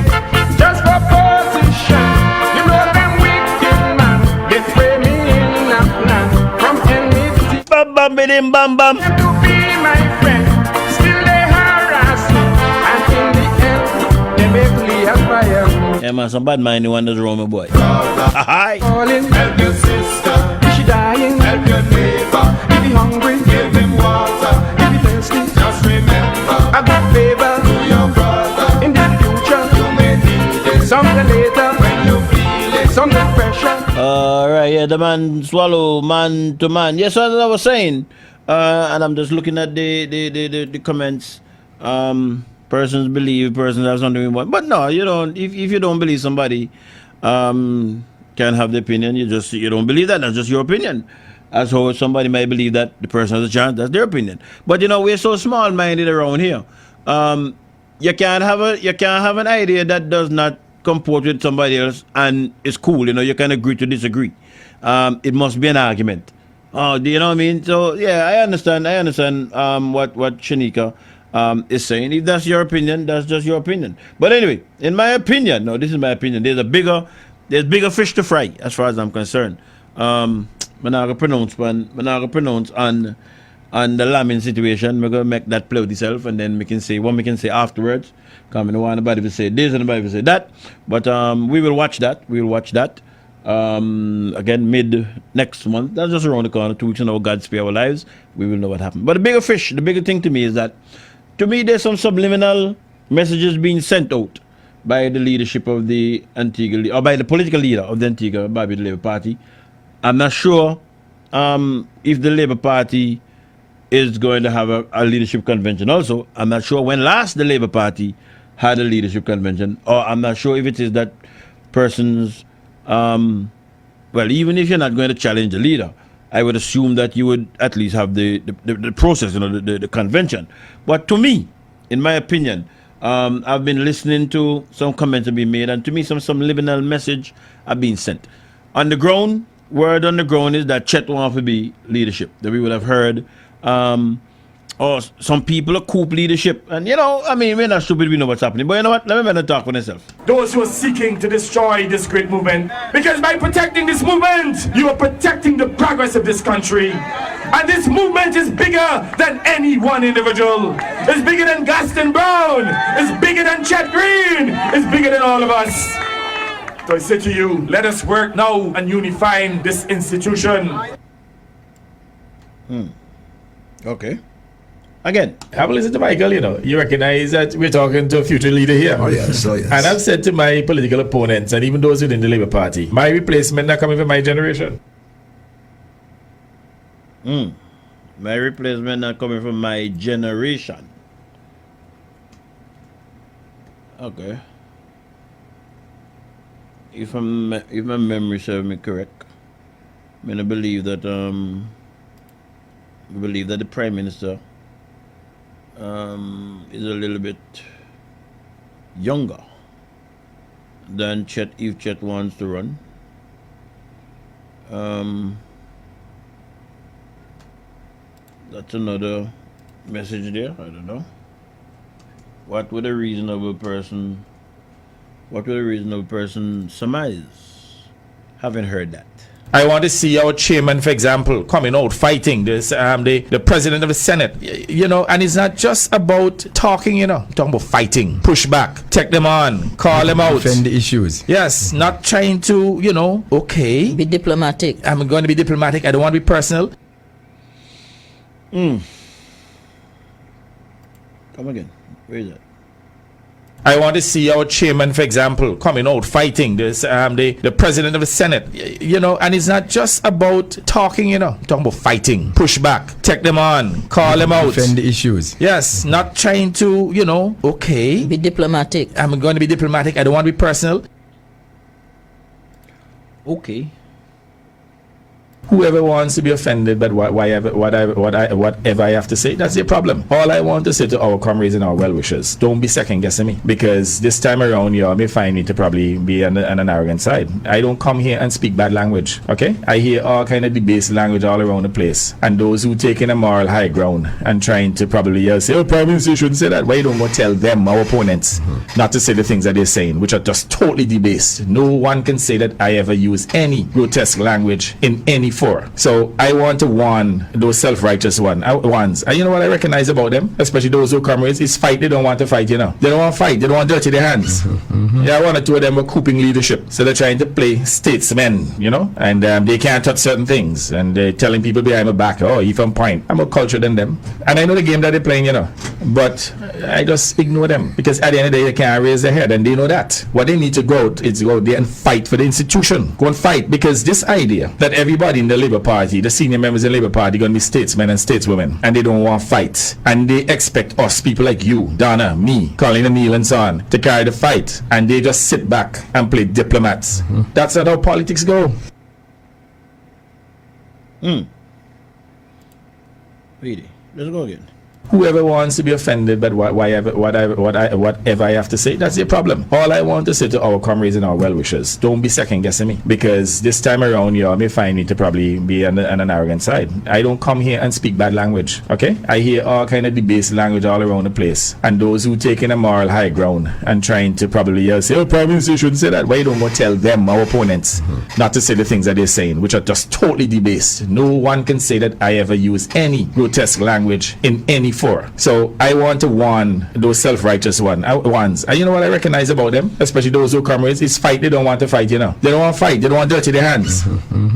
Just for position, you know them wicked man. They frame me in a plan from enmity. Bam bam bidim bam bam. To be my friend, still they harass me, and in the end they make me a fire. Yeah, man, some bad mind wonders wrong, my boy. Hi. Help your sister. Is she dying? Help your neighbor. If he hungry, give him water. If he thirsty, just remember a good favor to your brother. In the future, you may need it. Someday later, when you feel it, someday pressure. Right, yeah, the man Swallow, man to man. Yes, as I was saying, and I'm just looking at the comments. Persons believe, persons have something in mind. But no, you don't. If you don't believe somebody can have the opinion, you don't believe that. That's just your opinion. As how somebody might believe that the person has a chance, that's their opinion. But we're so small-minded around here. You can't have an idea that does not comport with somebody else and it's cool. You can agree to disagree. It must be an argument. Do you know what I mean? So yeah, I understand what Shanika is saying. If that's your opinion, that's just your opinion. But anyway, in my opinion, this is my opinion. There's bigger fish to fry as far as I'm concerned. I'm not gonna pronounce on the Lamin situation. We're gonna make that play with itself, and then we can say what we can say afterwards. Because I don't want nobody to say this and nobody to say that. But we will watch that. Again, mid next month. That's just around the corner. 2 weeks and our God spare our lives. We will know what happened. But the bigger thing to me is that to me, there's some subliminal messages being sent out by the leadership of the Antigua, or by the political leader of the Antigua Barbuda Labour Party. I'm not sure if the Labour Party is going to have a leadership convention. Also, I'm not sure when last the Labour Party had a leadership convention, or I'm not sure if it is that persons, well, even if you're not going to challenge the leader, I would assume that you would at least have the process, the convention. But to me, in my opinion, I've been listening to some comments have been made, and to me, some subliminal message have been sent. On the ground, word on the ground is that Chet wants to be leadership. That we would have heard, or some people are coup leadership. And we're not stupid, we know what's happening. But you know what? Let me not talk for myself. Those who are seeking to destroy this great movement, because by protecting this movement, you are protecting the progress of this country. And this movement is bigger than any one individual. It's bigger than Gaston Brown. It's bigger than Chet Green. It's bigger than all of us. So I say to you, let us work now on unifying this institution. Okay. Again, have a listen to Michael, you recognize that we're talking to a future leader here. Oh yes. And I've said to my political opponents and even those within the Labour Party, my replacement not coming from my generation. My replacement not coming from my generation. Okay. If my memory serves me correct, I believe that the Prime Minister is a little bit younger than Chet, if Chet wants to run. That's another message there. I don't know. What would a reasonable person surmise, having heard that? I want to see our chairman, for example, coming out fighting this the president of the Senate, and it's not just about talking, talking about fighting, push back, take them on, call them out, defend the issues. Yes, not trying to, okay, be diplomatic. I'm going to be diplomatic. I don't want to be personal. Come again. Where is that? I want to see our chairman, for example, coming out fighting this the president of the Senate, and it's not just about talking, talking about fighting, push back, take them on, call them out, defend the issues. Yes, not trying to, okay, be diplomatic. I'm going to be diplomatic. I don't want to be personal. Okay. Whoever wants to be offended by whatever I have to say, that's their problem. All I want to say to our comrades and our well-wishers, don't be second-guessing me, because this time around, you may find me to probably be on an arrogant side. I don't come here and speak bad language, okay? I hear all kind of debased language all around the place, and those who taking a moral high ground and trying to probably say, Prime Minister, you shouldn't say that. Why you don't go tell them, our opponents, not to say the things that they're saying, which are just totally debased. No one can say that I ever use any grotesque language in any for. So I want to warn those self-righteous ones. And you know what I recognize about them, especially those who come is fight. They don't want to fight, They don't want to fight. They don't want to dirty their hands. Yeah, one or two of them are cooping leadership. So they're trying to play statesmen, and they can't touch certain things. And they're telling people behind my back, oh, he from Point. I'm more cultured than them. And I know the game that they're playing, But I just ignore them. Because at the end of the day, they can't raise their head. And they know that. What they need to go out is go out there and fight for the institution. Go and fight. Because this idea that everybody in the Labour Party, the senior members of the Labour Party, going to be statesmen and stateswomen, and they don't want to fight, and they expect us, people like you, Donna, me, Colin O'Neill, and so on, to carry the fight, and they just sit back and play diplomats. That's not how politics go. Really? Let's go again. Whoever wants to be offended by whatever I have to say, that's their problem. All I want to say to our comrades and our well-wishers, don't be second-guessing me, because this time around, you may find me to probably be on an arrogant side. I don't come here and speak bad language, okay? I hear all kind of debased language all around the place, and those who taking a moral high ground and trying to probably say, Prime Minister, you shouldn't say that. Why you don't go tell them, our opponents, not to say the things that they're saying, which are just totally debased. No one can say that I ever use any grotesque language in any before. So I want to warn those self-righteous ones. And you know what I recognize about them, especially those who come with, is fight. They don't want to fight, you know. They don't want to fight. They don't want to dirty their hands.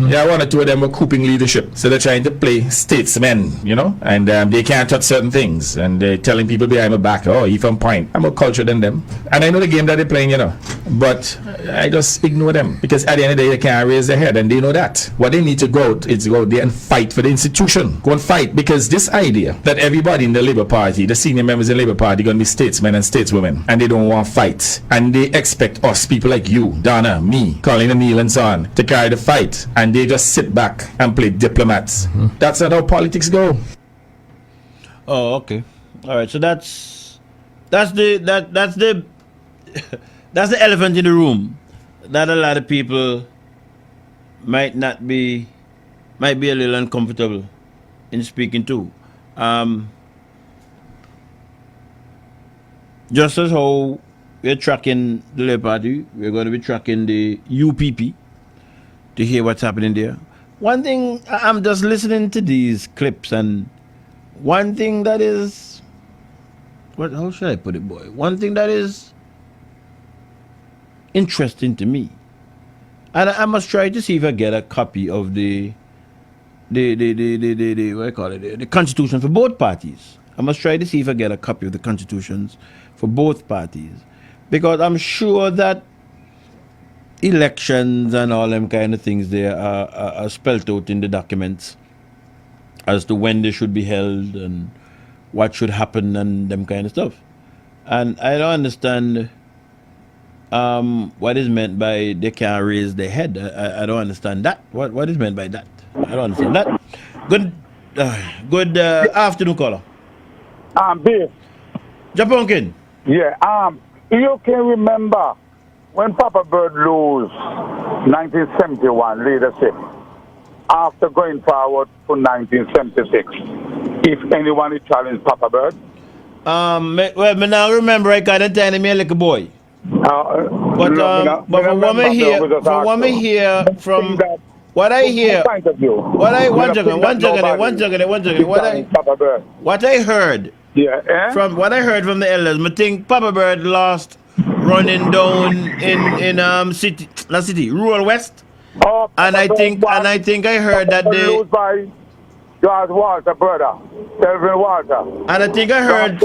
Yeah, one or two of them were cooping leadership. So they're trying to play statesmen, you know, and they can't touch certain things. And they're telling people behind my back, oh, he from Point. I'm more cultured than them. And I know the game that they're playing, you know. But I just ignore them. Because at the end of the day, they can't raise their head. And they know that. What they need to go out is go out there and fight for the institution. Go and fight. Because this idea that everybody in the Labour Party, the senior members in the Labour Party, going to be statesmen and stateswomen. And they don't want to fight. And they expect us, people like you, Donna, me, Colin O'Neill and so on, to carry the fight. And they just sit back and play diplomats. That's not how politics go. Oh, okay. All right. So that's the that's the elephant in the room that a lot of people might be a little uncomfortable in speaking to. Just as how we're tracking the Labour Party, we're going to be tracking the UPP to hear what's happening there. One thing, I'm just listening to these clips, and one thing that is, how should I put it, boy? One thing that is interesting to me, and I must try to see if I get a copy of the what do I call it, the constitution for both parties. I must try to see if I get a copy of the constitutions for both parties, because I'm sure that elections and all them kind of things there are spelled out in the documents as to when they should be held and what should happen and them kind of stuff. And I don't understand what is meant by they can't raise their head. I don't understand that. What is meant by that? I don't understand that. Good afternoon, caller. Bill. Japonkin. Yeah, you can remember when Papa Bird lose 1971 leadership after going forward to 1976, if anyone challenged Papa Bird? Well, me now remember I got it telling me a little boy. But from what I hear from what I hear, what I heard, from what I heard from the elders, I think Papa Bird lost running down in city, rural west, and I think I heard that they lose by George Walter, brother, Selvin Walter, and I think I heard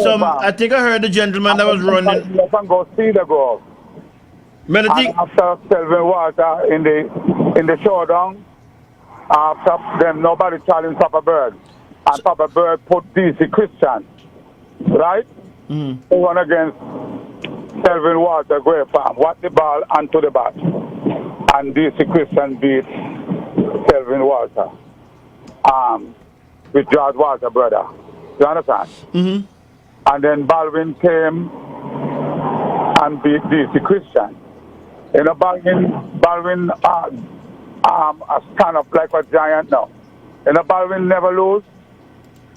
the gentleman that was running. Go see the goal. After Selvin Walter in the showdown, after them nobody challenged Papa Bird, and Papa Bird put DC Christian, right? Who won against Selvin Walter, Grey Farm, what the ball onto the bat, and DC Christian beat Selvin Walter, with George Walter, brother. You understand? And then Baldwin came and beat DC Christian. You know, Baldwin stand up like a giant now. You know, Baldwin never lose.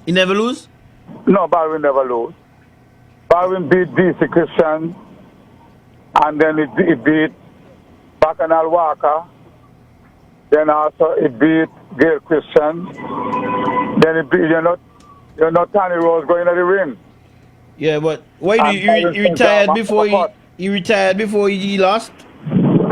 He never lose? No, Baldwin never lose. Baldwin beat DC Christian, and then he beat Bacchanal Walker. Then also he beat Gail Christian. Then he beat, you know Tony Rose going to the ring. Yeah, but why he retired before he retired before he lost?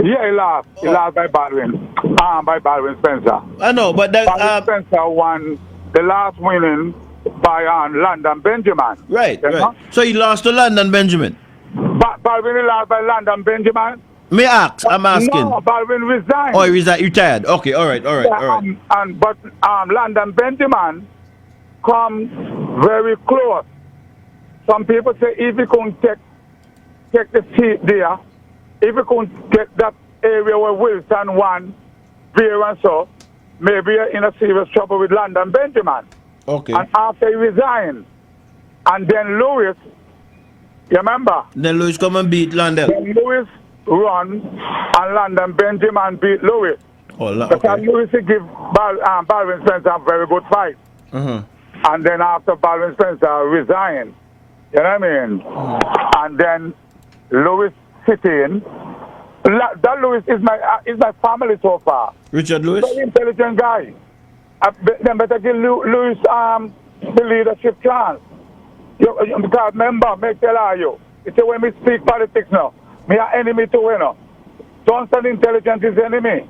Yeah, he lost. He lost by Baldwin. By Baldwin Spencer. I know, but that Baldwin Spencer won the last winning by London Benjamin. Right. So he lost to London Benjamin. Baldwin lost by London Benjamin. I'm asking. No, Baldwin resigned. Oh, he retired. Okay, all right. But London Benjamin come very close. Some people say if he couldn't take the seat there, if he couldn't get that area where Wilson won, there and so, maybe you're in a serious trouble with London Benjamin. Okay. And after he resigned, and then Lewis, you remember? Then Lewis come and beat London. Then Lewis run, and London Benjamin beat Lewis. Because Lewis give Baldwin Spencer a very good fight. And then after Baldwin Spencer resigned, you know what I mean? And then Lewis sitting. That Lewis is my family so far. Richard Lewis? Very intelligent guy. Then better give Lewis the leadership chance. Because remember, me tell you, it's when me speak politics now, me are enemy to winner. Constant intelligence is enemy.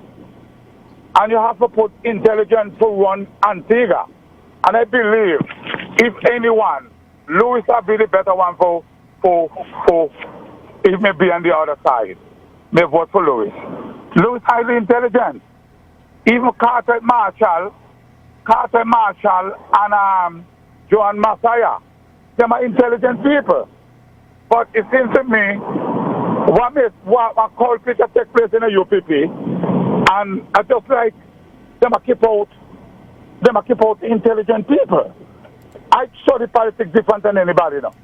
And you have to put intelligence to run Antigua. And I believe, if anyone, Louis will be the better one for if me be on the other side. May vote for Louis. Louis highly intelligent. Even Carter Marshall and Joan Masaya, they are intelligent people. But it seems to me, what conflict that take place in the UPP, and I just like them keep out intelligent people. I saw the politics different than anybody now.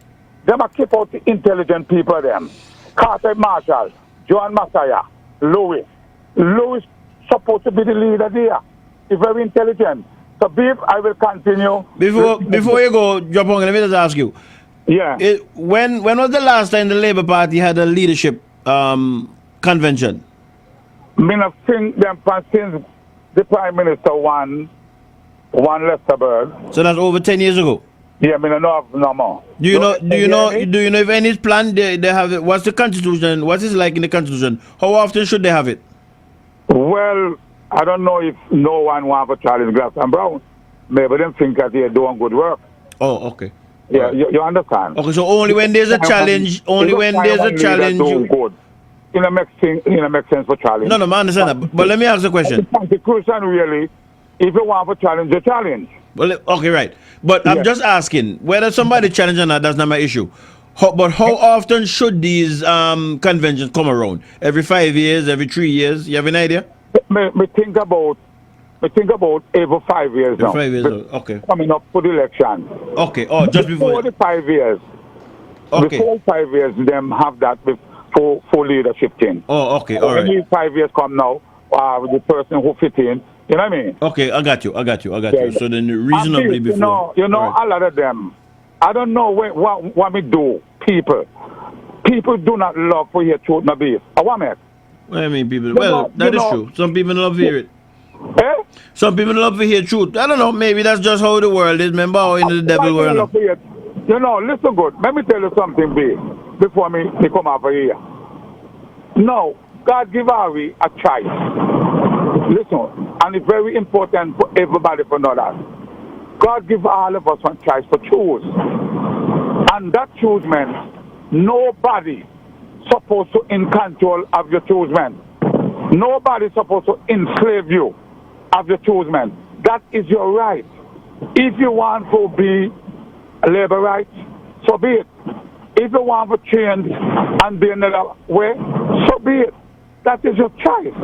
Them keep out the intelligent people them. Carter Marshall, Joan Masaya, Louis. Louis supposed to be the leader there. He's very intelligent. So Beef, I will continue. Before you go, Jopong, let me just ask you. Yeah. When was the last time the Labour Party had a leadership convention? I mean, I've seen them since the Prime Minister won Lesterberg. So that's over 10 years ago. Yeah, I mean, I know no more. Do you know if any plan they have it? What's the constitution? What is it like in the constitution? How often should they have it? Well, I don't know if no one wants to challenge Glass and Brown. Maybe them think that they're doing good work. Oh, okay. Yeah, you understand. Okay, so only when there's a challenge, good. It makes sense for challenge. No, I understand that. But let me ask the question. The Constitution really, if you want to challenge, you challenge. Well, okay, right. But I'm just asking whether somebody challenge or not. That's not my issue. But how often should these conventions come around? Every 5 years? Every 3 years? You have an idea? Me think about every 5 years now. 5 years. Okay. Coming up for the election. Okay. Oh, just before the 5 years. Okay. Before 5 years, them have that for leadership thing. Oh, okay. All right. When 5 years come now, with the person who fit in. You know what I mean? Okay, I got you. Yeah. So then reasonably before. You know, a lot of them. I don't know what we do. People do not love to hear truth, no beef. What make? Well, I mean, people. Well, that is true. Some people love to hear it. Eh? Some people love to hear truth. I don't know. Maybe that's just how the world is. Remember how in the devil world. You know, listen good. Let me tell you something, babe, before me come over here. No, God give Harry a choice. Listen, and it's very important for everybody to know that. God give all of us one choice to choose. And that choose means nobody supposed to in control of your choose man. Nobody supposed to enslave you of your choose man. That is your right. If you want to be a labor right, so be it. If you want to change and be another way, so be it. That is your choice.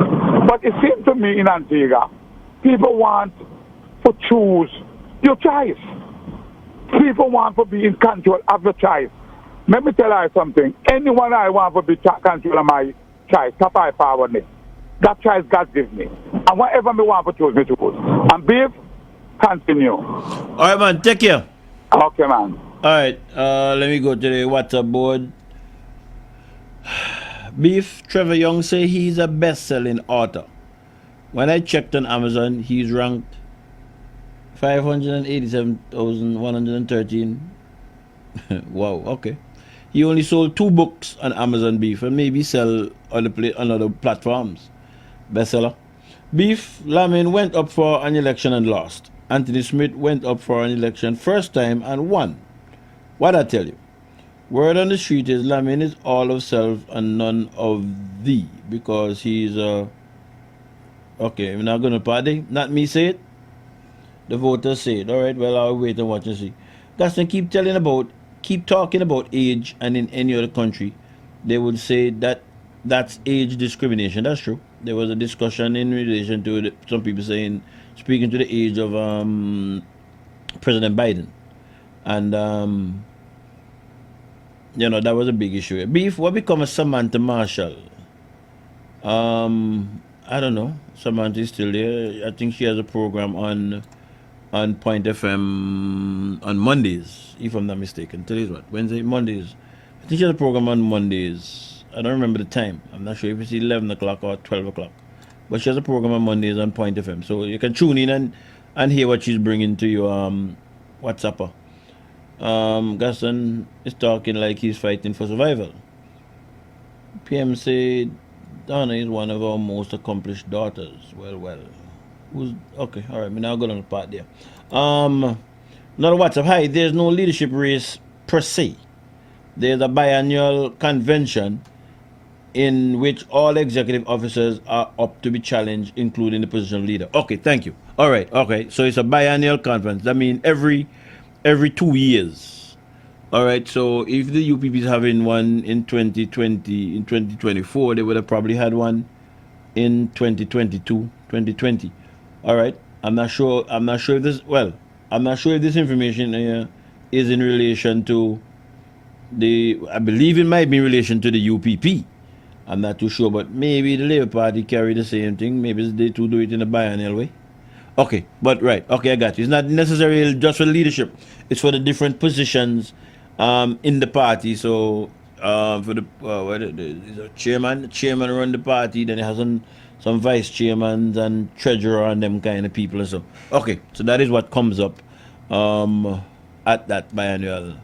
But it seems to me in Antigua, people want to choose your choice. People want to be in control of your choice. Let me tell you something. Anyone I want to be control of my choice, top I power me. That choice God gives me. And whatever me want to choose, me choose. And Beef, continue. All right, man. Take care. Okay, man. All right. Let me go to the WhatsApp board. Beef, Trevor Young say he's a best-selling author. When I checked on Amazon, he's ranked 587,113. Wow, okay. He only sold 2 books on Amazon, Beef, and maybe sell on other platforms. Bestseller. Beef, Lamin went up for an election and lost. Anthony Smith went up for an election first time and won. What I tell you? Word on the street is Lamin is all of self and none of thee, because he's okay, I'm not gonna party. Not me say it. The voters say it. Alright, well I'll wait and watch and see. Gaston, keep talking about age, and in any other country they would say that that's age discrimination. That's true. There was a discussion in relation to some people speaking to the age of President Biden, and you know, that was a big issue. Beef, what become of Samantha Marshall? I don't know. Samantha is still there. I think she has a program on Point FM on Mondays, if I'm not mistaken. Today's what? Wednesday? Mondays. I think she has a program on Mondays. I don't remember the time. I'm not sure if it's 11 o'clock or 12 o'clock. But she has a program on Mondays on Point FM. So you can tune in and hear what she's bringing to you, WhatsApper. Gaston is talking like he's fighting for survival. PM said Donna is one of our most accomplished daughters. Well. Who's okay? All right, me now go on the part there. Another WhatsApp. Hi, there's no leadership race per se. There's a biannual convention in which all executive officers are up to be challenged, including the position of leader. Okay, thank you. All right, okay. So it's a biannual conference. That means every 2 years. All right. So if the UPP is having one in 2020, in 2024, they would have probably had one in 2022, 2020. All right. I'm not sure if this. Well, I'm not sure if this information is in relation to the. I believe it might be in relation to the UPP. I'm not too sure, but maybe the Labour Party carry the same thing. Maybe they too do it in a biennial way. Okay, but right. Okay, I got you. It's not necessarily just for leadership. It's for the different positions in the party. So for the chairman run the party. Then it has some vice chairmen and treasurer and them kind of people and so. Okay, so that is what comes up at that biannual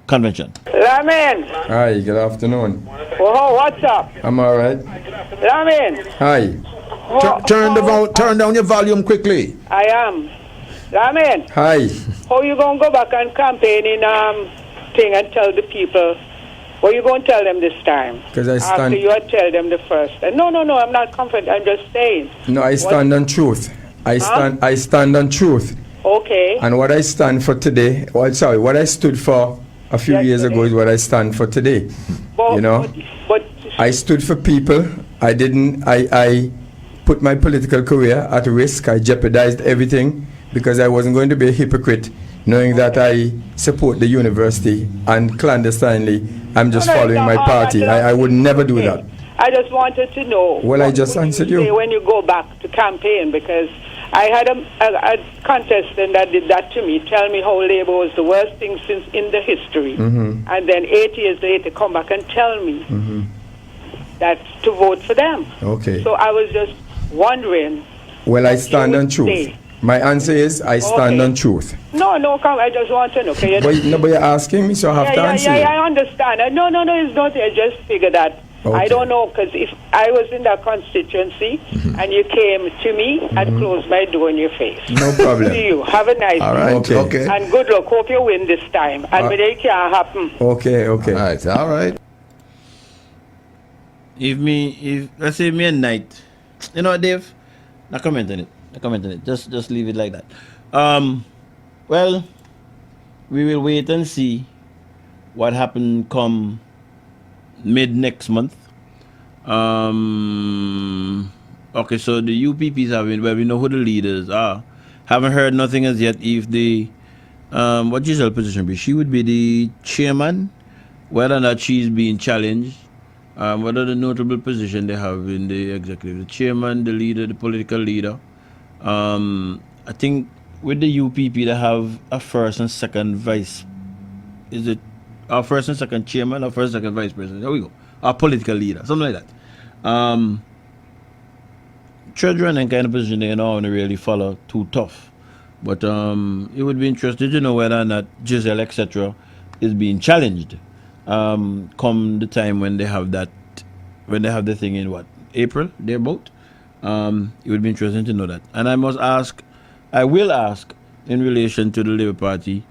convention. Lamin. Hi, good afternoon. Oh, what's up? I'm all right. Lamin. Hi. Turn down your volume quickly. I am. Lamin. Hi. How you gonna go back and campaign in thing and tell the people? What you gonna tell them this time? Because I stand. After you had tell them the first. No, I'm not confident. I'm just saying. No, I stand on truth. I stand on truth. Okay. And what I stand for today, what I stood for a few years ago is what I stand for today. But I stood for people. I put my political career at risk. I jeopardized everything because I wasn't going to be a hypocrite, knowing that I support the university and clandestinely I'm just following my party. I would never do that. I just wanted to know. Well, I just answered you. When you go back to campaign, because I had a contestant that did that to me. Tell me how Labour was the worst thing since in the history, and then 8 years later come back and tell me that to vote for them. Okay. So I was just wondering. Well, I stand on truth. My answer is I stand on truth. No, come. I just want to know. Okay, but you're asking me, so I have to answer. Yeah, I understand. No, it's not. I just figured that. Okay. I don't know, because if I was in that constituency and you came to me, I'd close my door in your face. No problem. See you. Have a nice all right. day. Okay. And good luck. Hope you win this time. And it can't happen. Okay. All right. If let's say me and Knight, you know, Dave, not comment on it. Just leave it like that. Well, we will wait and see what happened come mid next month. Okay, so the UPP is having, well, we know who the leaders are. Haven't heard nothing as yet. If the what Giselle position be? She would be the chairman. Whether or not she's being challenged. What are the notable position they have in the executive? The chairman, the leader, the political leader. I think with the UPP they have a first and second vice. Is it our first and second chairman or first and second vice president? There we go. Our political leader, something like that. Treasurer and kind of position they don't really follow too tough. But it would be interesting to know whether or not Giselle, etc., is being challenged. Come the time when they have the thing in April, thereabout. It would be interesting to know that. And I will ask in relation to the Labour Party,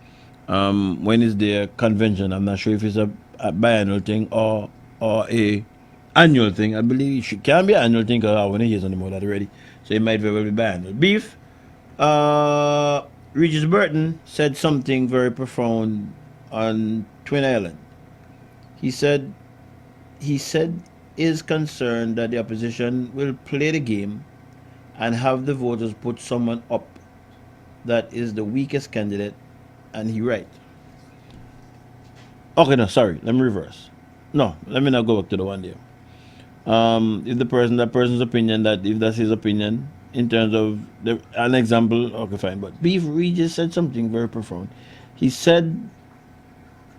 when is their convention? I'm not sure if it's a biannual thing or a annual thing. I believe it can be an annual thing because I want to hear something about that already. So it might very well be biannual. Beef, Regis Burton said something very profound on Twin Island. He said is concerned that the opposition will play the game and have the voters put someone up that is the weakest candidate, and he right. Okay, no, sorry, let me reverse. No, let me not go back to the one there. If that person's opinion, that if that's his opinion in terms of an example, okay, fine. But Beef Regis said something very profound. He said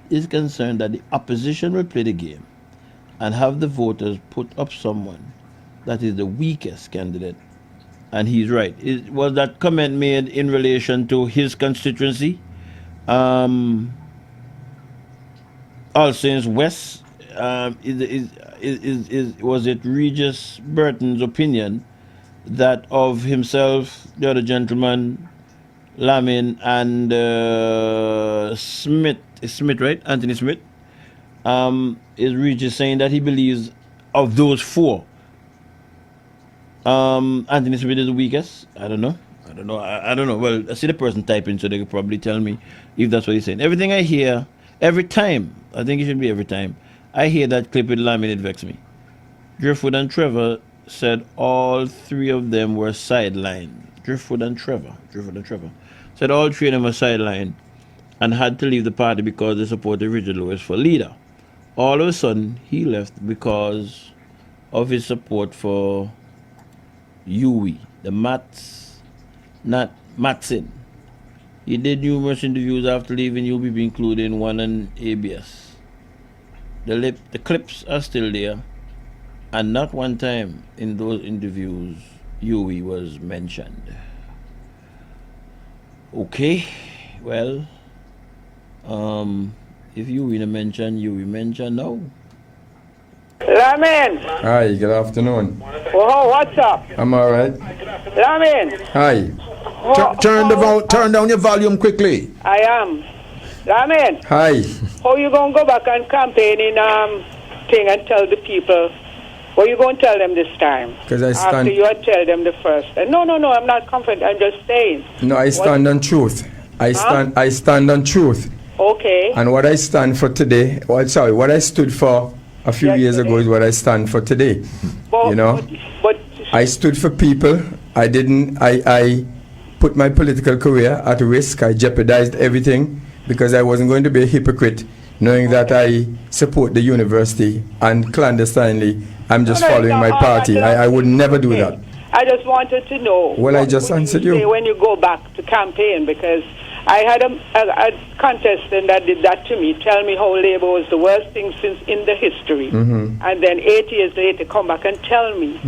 is concerned that the opposition will play the game and have the voters put up someone that is the weakest candidate, and he's right. Was that comment made in relation to his constituency? All Saints West. Was it Regis Burton's opinion that of himself, the other gentleman, Lamin, and Smith, right? Anthony Smith, is Regis saying that he believes of those four, Anthony Smith is the weakest? I don't know. Well, I see the person typing, so they could probably tell me if that's what he's saying. Everything I hear, every time, I think it should be every time, I hear that clip with Lamin, it vexes me. Driftwood and Trevor said all three of them were sidelined. Driftwood and Trevor said all three of them were sidelined and had to leave the party because they supported Richard Lewis for leader. All of a sudden, he left because of his support for Huey, the Matson. He did numerous interviews after leaving UBP, including one on ABS. The clips are still there, and not one time in those interviews Huey was mentioned. Okay, well, if Huey mentioned, no. Lamin! Hi, good afternoon. Oh, what's up? I'm all right. Lamin! Hi. Turn down your volume quickly. I am. Lamin! Hi. How you going to go back and campaign in thing and tell the people? What you going to tell them this time? Because I stand... After you had tell them the first. No, I'm not confident. I'm just saying. No, I stand on truth. I stand on truth. Okay. And what I stand for today, what I stood for a few years ago is what I stand for today. But I stood for people. I put my political career at risk. I jeopardized everything because I wasn't going to be a hypocrite, knowing that I support the university and clandestinely I'm just following my party. I would never do that. I just wanted to know. Well, I just answered you. When you go back to campaign, because I had a contestant that did that to me, tell me how Labour was the worst thing since in the history. Mm-hmm. And then 8 years later come back and tell me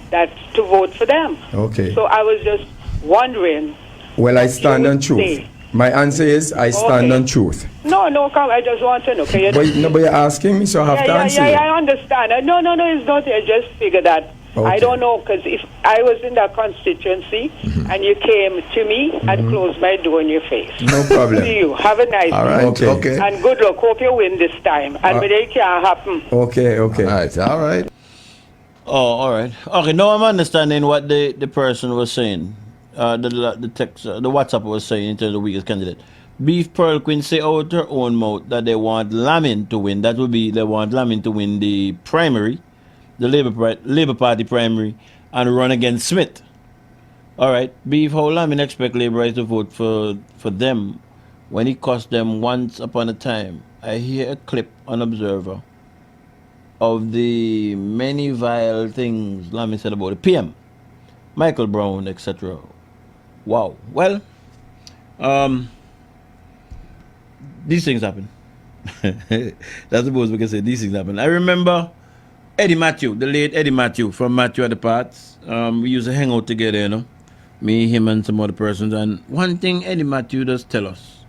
that to vote for them. Okay. So I was just wondering. Well, I stand on truth. My answer is I stand on truth. No, come. I just want to know. But you're asking me, so I have to answer you. I understand. No, it's not. I just figured that. Okay. I don't know, because if I was in that constituency and you came to me, I'd close my door in your face. No problem. See you. Have a nice all right. day. Okay. And good luck. Hope you win this time. And but it can't happen. Okay. All right. Oh, all right. Okay, now I'm understanding what the person was saying. The text, the WhatsApp was saying in terms of the weakest candidate. Beef Pearl Queen say out her own mouth that they want Lamin to win. That would be they want Lamin to win the primary, the Labour Party primary, and run against Smith. All right, Beef, how Lamin expect Labourites to vote for them when it cost them once upon a time? I hear a clip on Observer of the many vile things Lamin said about the PM, Michael Brown, etc. Wow. Well, these things happen. That's suppose we can say these things happen. I remember Eddie Matthew, the late Eddie Matthew from Matthew at the Parts. We used to hang out together, me, him, and some other persons. And one thing Eddie Matthew does tell us: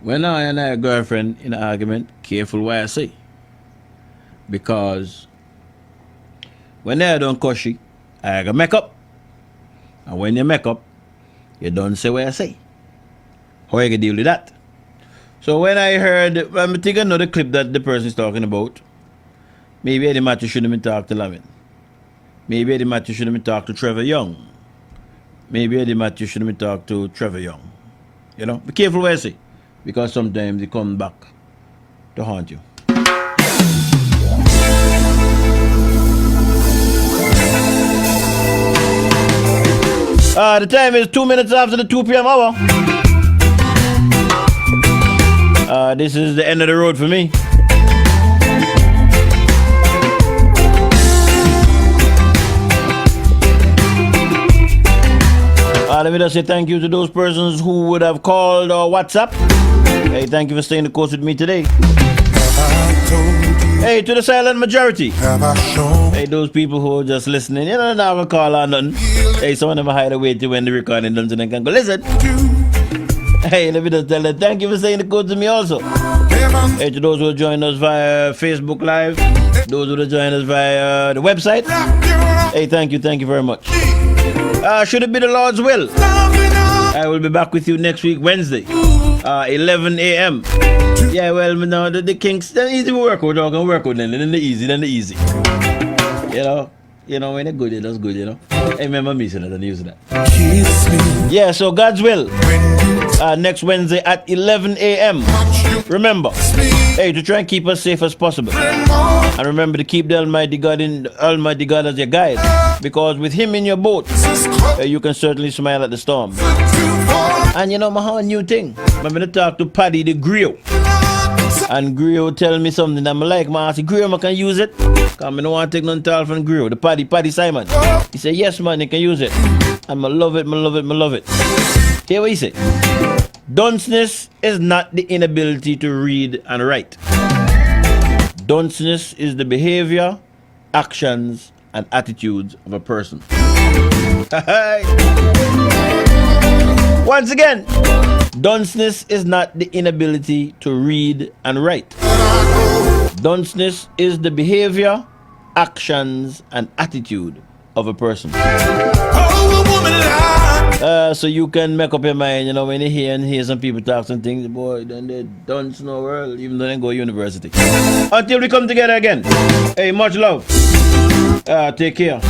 when I and a girlfriend in an argument, careful what I say, because when I don't cushy, I gotta make up, and when you make up, you don't say what I say. How you gonna deal with that? So when I heard, I'm thinking another clip that the person is talking about. Maybe Eddie Matthew shouldn't have been talking to Lamin. Maybe Eddie Matthew shouldn't have been talking to Trevor Young. Maybe Eddie Matthew shouldn't have been talking to Trevor Young. Be careful what I say, because sometimes they come back to haunt you. The time is 2 minutes after the 2 p.m. hour. This is the end of the road for me. Let me just say thank you to those persons who would have called or WhatsApp. Hey, thank you for staying the course with me today. Hey, to the silent majority. Hey, those people who are just listening, you know, now we call on nothing. Hey, some of them hide away to when the recording done, so they can go listen. Hey, let me just tell them, thank you for saying the code to me also. Hey, to those who join us via Facebook Live, those who join us via the website, hey, thank you very much. Should it be the Lord's will, I will be back with you next week, Wednesday, 11 a.m. Yeah, well, now the kinks, they're easy to work with, I can work with them, then the easy. You know, when they're good, that's good, you know. I remember me saying that and using that. Yeah, so God's will, next Wednesday at 11 a.m. Remember, hey, to try and keep us safe as possible. And remember to keep the Almighty God as your guide. Because with Him in your boat, you can certainly smile at the storm. And you know, my whole new thing, I'm going to talk to Paddy the Griot. And Griot tell me something that I like. I say, Griot, I can use it. Because I don't want to take none tall from Griot. The Paddy Simon. He said, yes, man, you can use it. And I love it. Hear what he said? Dunceness is not the inability to read and write. Dunceness is the behavior, actions, and attitudes of a person. Once again, dunceness is not the inability to read and write. Dunceness is the behavior, actions, and attitude of a person. So you can make up your mind, you know, when you hear some people talk some things, boy, then they dunce no world, even though they go to university. Until we come together again, hey, much love. Take care.